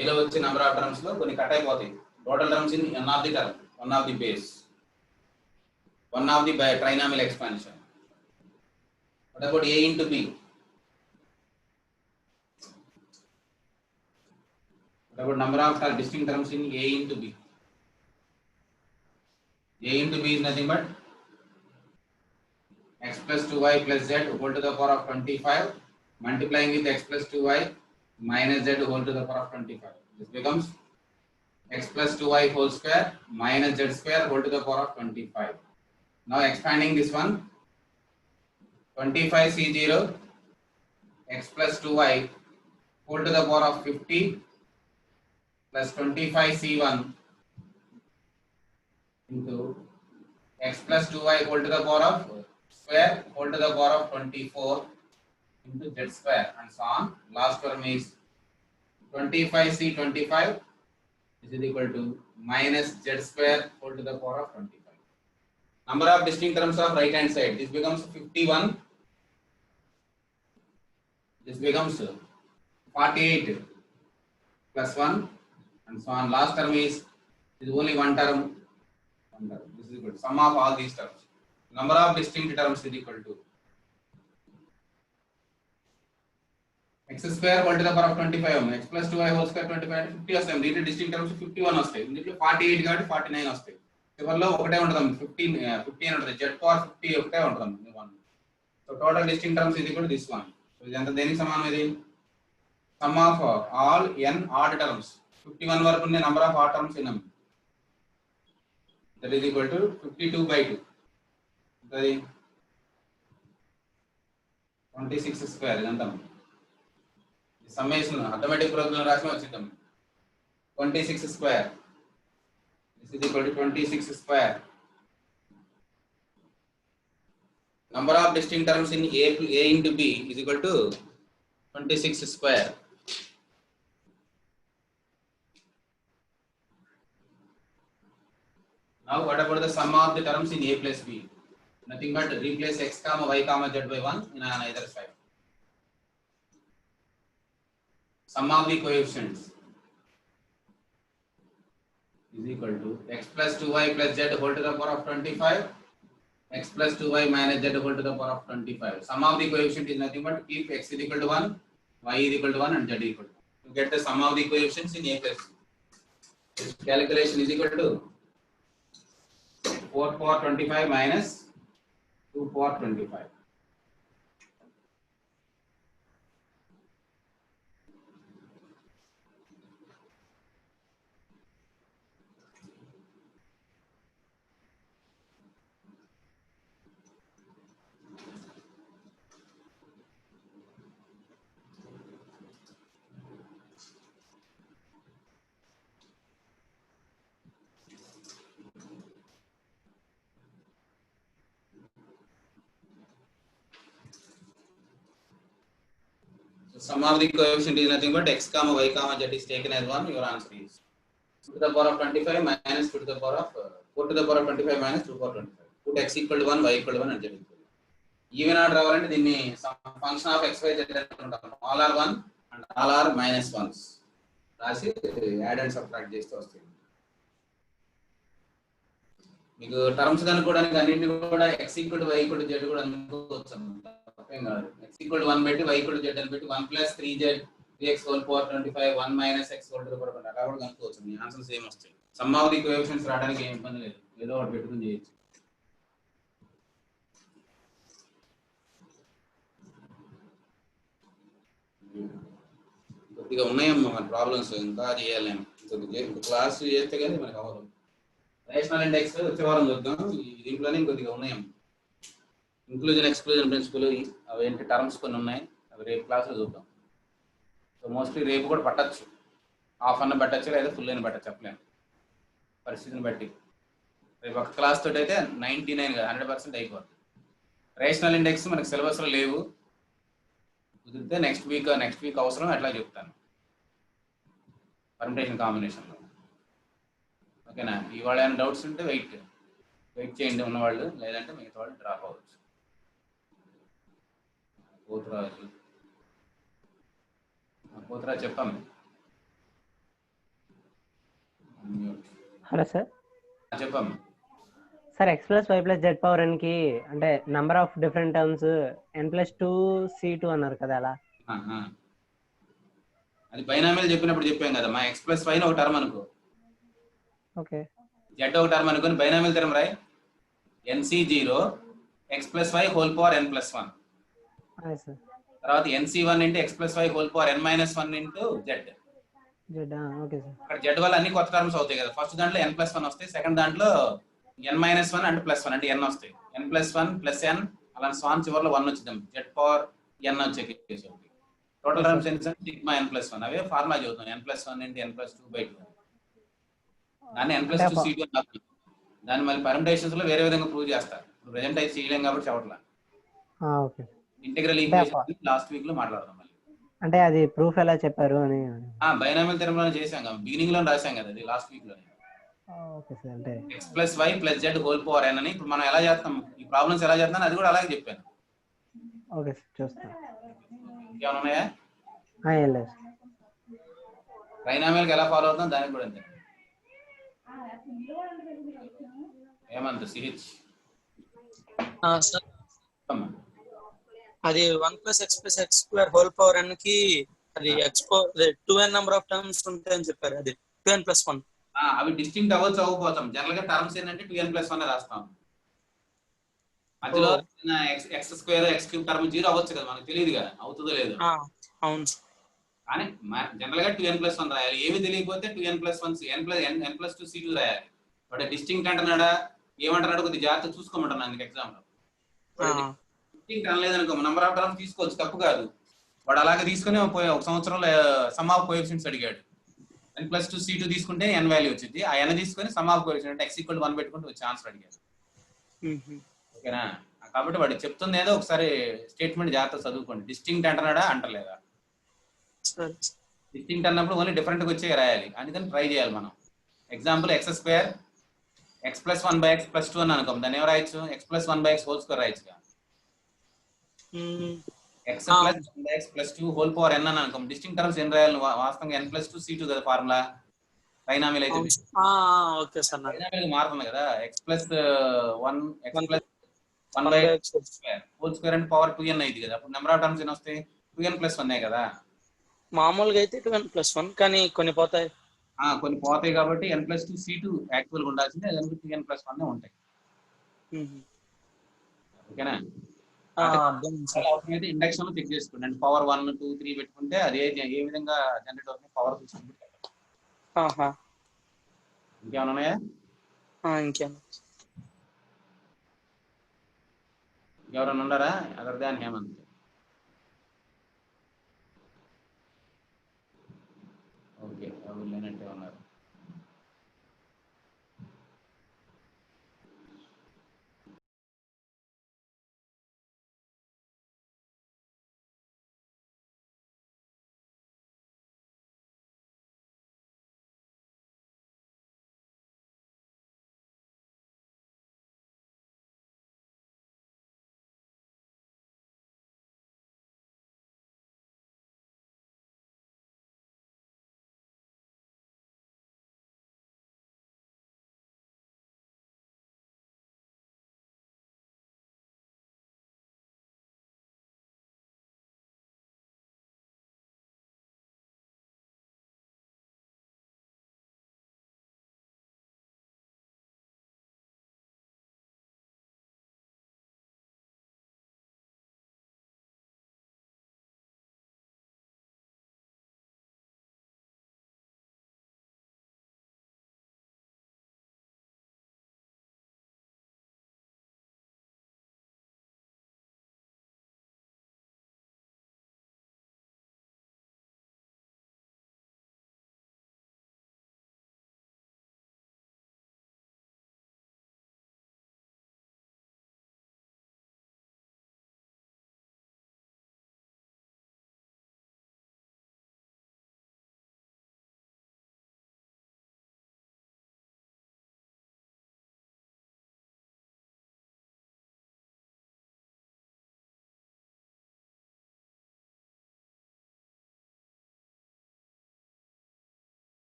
ఏలో వచ్చే number of terms లో కొన్ని cut అయిపోతాయి. Total terms in one of the term, one of the base, one of the trinomial expansion. What about A into B? What about number of distinct terms in A into B? A into B is nothing but x plus 2y plus z whole to the power of 25 multiplying with x plus 2y minus z whole to the power of 25. This becomes x plus 2y whole square minus z square whole to the power of 25. Now expanding this one, 25c0 x plus 2y whole to the power of 50 plus 25c1 into x plus 2y whole to the power of square whole to the power of 24 into z square and so on. Last term is 25c 25 is equal to minus z square whole to the power of 25. Number of distinct terms of right hand side. This becomes 51. This becomes 48 plus 1 and so on. Last term is only one term. This is equal to sum of all these terms. Number of distinct terms is equal to x square whole to the power of 25 x plus 2y whole square 25 50 వస్తాయి. దీంట్లో distinct terms 51 వస్తాయి. దీంట్లో 48 కాబట్టి 49 వస్తాయి. చివర్లో ఒకటే ఉంటుంది 15 15 ఉంటుంది. z power 50 ఒకటే ఉంటుంది 1. So total distinct terms is equal to this one. So ఇది ఎంత దేనికి సమానం ఇది? Sum of all n odd terms 51 వరకు ఉన్న number of odd terms in that is equal to 52 by 2. That is 26 square ఇదంతా summation arithmetic problem రాసి వచ్చిద్దాం. 26 square this is equal to 26 square. Number of distinct terms in a into b is equal to 26 square. Now what about the sum of the terms in a plus b? Nothing but replace x comma y comma z by 1 in either side. Sum of the coefficients is equal to x plus 2y plus z whole to the power of 25 x plus 2y minus z whole to the power of 25. Sum of the coefficient is nothing but keep x is equal to 1, y is equal to 1 and z is equal to 1. To get the sum of the coefficients in a plus b. This calculation is equal to 4 power 25 minus 2 power 25. Sum of the coefficient is nothing but x comma y comma z is taken as 1. Your answer is 2 to the power of 25 minus 2 to the power of 4 to the power of 25 minus 2 power 25. Put x equal to 1, y equal to 1 and z equal to 1. Even order రావాలంటే దీన్ని function of x y z అనుకుంటాం. All are 1 and all are minus 1s. రాసి add and subtract చేస్తే వస్తుంది. మీకు terms కనుక్కోవడానికి అన్నింటినీ కూడా x equal to y equal to z కూడా అనుకోవచ్చు అన్నమాట. x equal to 1 పెట్టి y equal to z అని పెట్టి 1 plus 3z 3x whole power 25 1 minus x whole to the power 20 అలా కూడా కనుక్కోవచ్చు. మీ ఆన్సర్ సేమ్ వస్తాయి. సమ్ ఆఫ్ ది కోఎఫిషియంట్స్ రావడానికి ఏం ఇబ్బంది లేదు. ఏదో ఒకటి పెట్టుకుని చేయొచ్చు. కొద్దిగా ఉన్నాయమ్మా మన ప్రాబ్లమ్స్ ఇంకా చేయాలేము. క్లాస్ చేస్తే కానీ మనకు అవ్వదు. రేషనల్ ఇండెక్స్ వచ్చే వారం చూద్దాం. దీంట్లోనే ఇంకొద్దిగా ఉన్నాయమ్మా. ఇంక్లూజన్ ఎక్స్క్లూజన్ ప్రిన్సిపల్ అవి ఏంటి టర్మ్స్ కొన్ని ఉన్నాయి. అవి రేపు క్లాస్లో చూద్దాం. సో మోస్ట్లీ రేపు కూడా పట్టచ్చు. హాఫ్ అన్న పెట్టచ్చు లేదా ఫుల్ అయిన పెట్టచ్చు, చెప్పలేము పరిస్థితిని బట్టి. రేపు ఒక క్లాస్ తోటి అయితే 99 కదా 100% అయిపోతుంది. రేషనల్ ఇండెక్స్ మనకి సిలబస్లో లేవు. కుదిరితే నెక్స్ట్ వీక్ అవసరం అట్లా చెప్తాను పర్మిటేషన్ కాంబినేషన్లో. ఓకేనా? ఇవాళ ఏమైనా డౌట్స్ ఉంటే వెయిట్ చేయండి ఉన్నవాళ్ళు, లేదంటే మిగతా వాళ్ళు డ్రాప్ అవ్వచ్చు. పోతురాజు చెప్పాము. Hello sir. చెప్పాము sir x plus y plus z power n కి అంటే number of different terms n+2 c2 అన్నారు కదా అలా. అది బైనామియల్ చెప్పినప్పుడు చెప్పాం కదా మా x ప్లస్ y ఒక టర్మ్ అనుకో, ఓకే z ఒక టర్మ్ అనుకోని బైనామియల్ టర్మ్ రాయి nc0 x plus y whole power n plus 1. తర్వాత nc1 into x plus y whole power n minus 1 into z. Okay sir. అక్కడ z వల్ల అన్ని కొత్త టర్మ్స్ అవుతాయి కదా. ఫస్ట్ దాంట్లో n plus 1 వస్తాయి, సెకండ్ దాంట్లో n minus 1 and plus 1 అంటే n వస్తాయి. n plus 1 plus n అలా స్వాన్ చివర్లో 1 వచ్చింది. z పవర్ n వచ్చే కేసు ఒకటి. టోటల్ టర్మ్స్ ఎంత సిగ్మా n plus 1. అవే ఫార్ములా చదువుతాం n plus 1 into n plus 2 by 2. దాన్ని n plus 2 c2 అని రాస్తాం. దాన్ని మళ్ళీ పర్మిటేషన్స్ లో వేరే విధంగా ప్రూవ్ చేస్తారు. ప్రెజెంట్ అయితే చేయలేం కాబట్టి చెప్పట్లా. ఓకే. ఇంటిగ్రల్ అంటే ఈక్వేషన్ లాస్ట్ వీక్ లో మాట్లాడదాం మళ్ళీ. అంటే అది ప్రూఫ్ ఎలా చెప్పారు అని. బైనామియల్ థియరమ్ చేసాం కదా, బిగినింగ్ లో రాసాం కదా అది లాస్ట్ వీక్ లో. Okay sir. అంటే x plus y plus z whole power n అని ఇప్పుడు మనం ఎలా చేస్తాం, ఈ ప్రాబ్లమ్స్ ఎలా చేస్తాం అది కూడా అలాగే చెప్పాను. ఓకే సార్, చూస్తాను. ఏమైనా ఉన్నాయా? ఏం లేదు. బైనామియల్ ఎలా ఫాలో అవుతాం దానికి కూడా అంతే. ఏమంత సిహెచ్ సార్ అది 1 + x + x² whole power n కి అది expo 2n number of terms ఉంటాయని చెప్పారు. అది 2n + 1. అవి డిస్టింక్ట్ అవ్వచ్చు అవ్వకపోతాం. జనరల్ గా టర్మ్స్ ఏంటంటే 2n + 1 రాస్తాం. మధ్యలో x² x³ టర్మ్ 0 అవ్వచ్చు కదా, మనకు తెలియదు కదా అవుతుందో లేదో. అవును. కానీ జనరల్ గా 2n + 1 రాయాలి. ఏమి తెలియకపోతే 2n + 1 n + 2 c2 రాయాలి. వాడు డిస్టింక్ట్ అంటున్నాడా ఏమంటున్నాడు కొద్దిగా జాగ్రత్త చూసుకోమంటున్నాను అందుకు ఎగ్జామ్ లో. డిస్టింక్ట్ అనలేదనుకో నెంబర్ ఆఫ్ టర్మ్స్ తీసుకోవచ్చు, తప్పు కాదు. వాడు అలాగే తీసుకుని ఒక సంవత్సరంలో సమ్ ఆఫ్ కోఎఫిషియంట్స్ అడిగాడు. n + 2 c2 తీసుకుంటే n వాల్యూ వచ్చింది. ఆ n తీసుకొని సమ్ ఆఫ్ కోఎఫిషియంట్ అంటే x = 1 పెట్టుకుంటే వచ్చే ఆన్సర్ అడిగాడు. ఓకేనా? కాబట్టి వాడు చెప్తుంది ఏదో ఒకసారి స్టేట్మెంట్ జాగ్రత్త చదువుకోండి. డిస్టింక్ట్ అంటున్నాడా అంటలేదా. డిస్టింక్ట్ అన్నప్పుడు ఓన్లీ డిఫరెంట్ గా వచ్చే రాయాలి, అందుకని ట్రై చేయాలి మనం. ఎగ్జాంపుల్ x² x + 1/x + 2 అని అనుకోం, దాన్ని ఏం రాయొచ్చు, x + 1/x హోల్² రాయొచ్చు. x + 1/x + 2 whole power n అని అనుకోం. డిస్టింక్ట్ టర్మ్స్ ఏం రాయాలి వాస్తవంగా n + 2 c2 కదా ఫార్ములా. బైనామియల్ అయితే ఓకే సార్. బైనామియల్ మారుతుంది కదా, x + 1 x + 1/x² హోల్² అంటే పవర్ 2n అయింది కదా. అప్పుడు నెంబర్ ఆఫ్ టర్మ్స్ ఎన్ని వస్తాయి, 2n + 1 కదా. మామూలుగా అయితే 2n + 1 కానీ కొన్ని పోతాయి. కొన్ని పోతాయి కాబట్టి n + 2 c2 యాక్చువల్ గా ఉండాల్సింది, అదే 2n + 1 ఉంటాయి. ఓకేనా? అవసరమైతే ఇండక్షన్ లో చెక్ చేసుకోండి. అంటే పవర్ 1 2 3 పెట్టుకుంటే అది ఏ విధంగా జనరేట్ అవుతుంది పవర్ చూసుకుంటే. ఇంకేమైనా ఉన్నాయా? ఎవరైనా ఉన్నారా అదర్ దాన్ హేమంత్? ఓకే, ఎవరు లేనట్టే ఉన్నారు.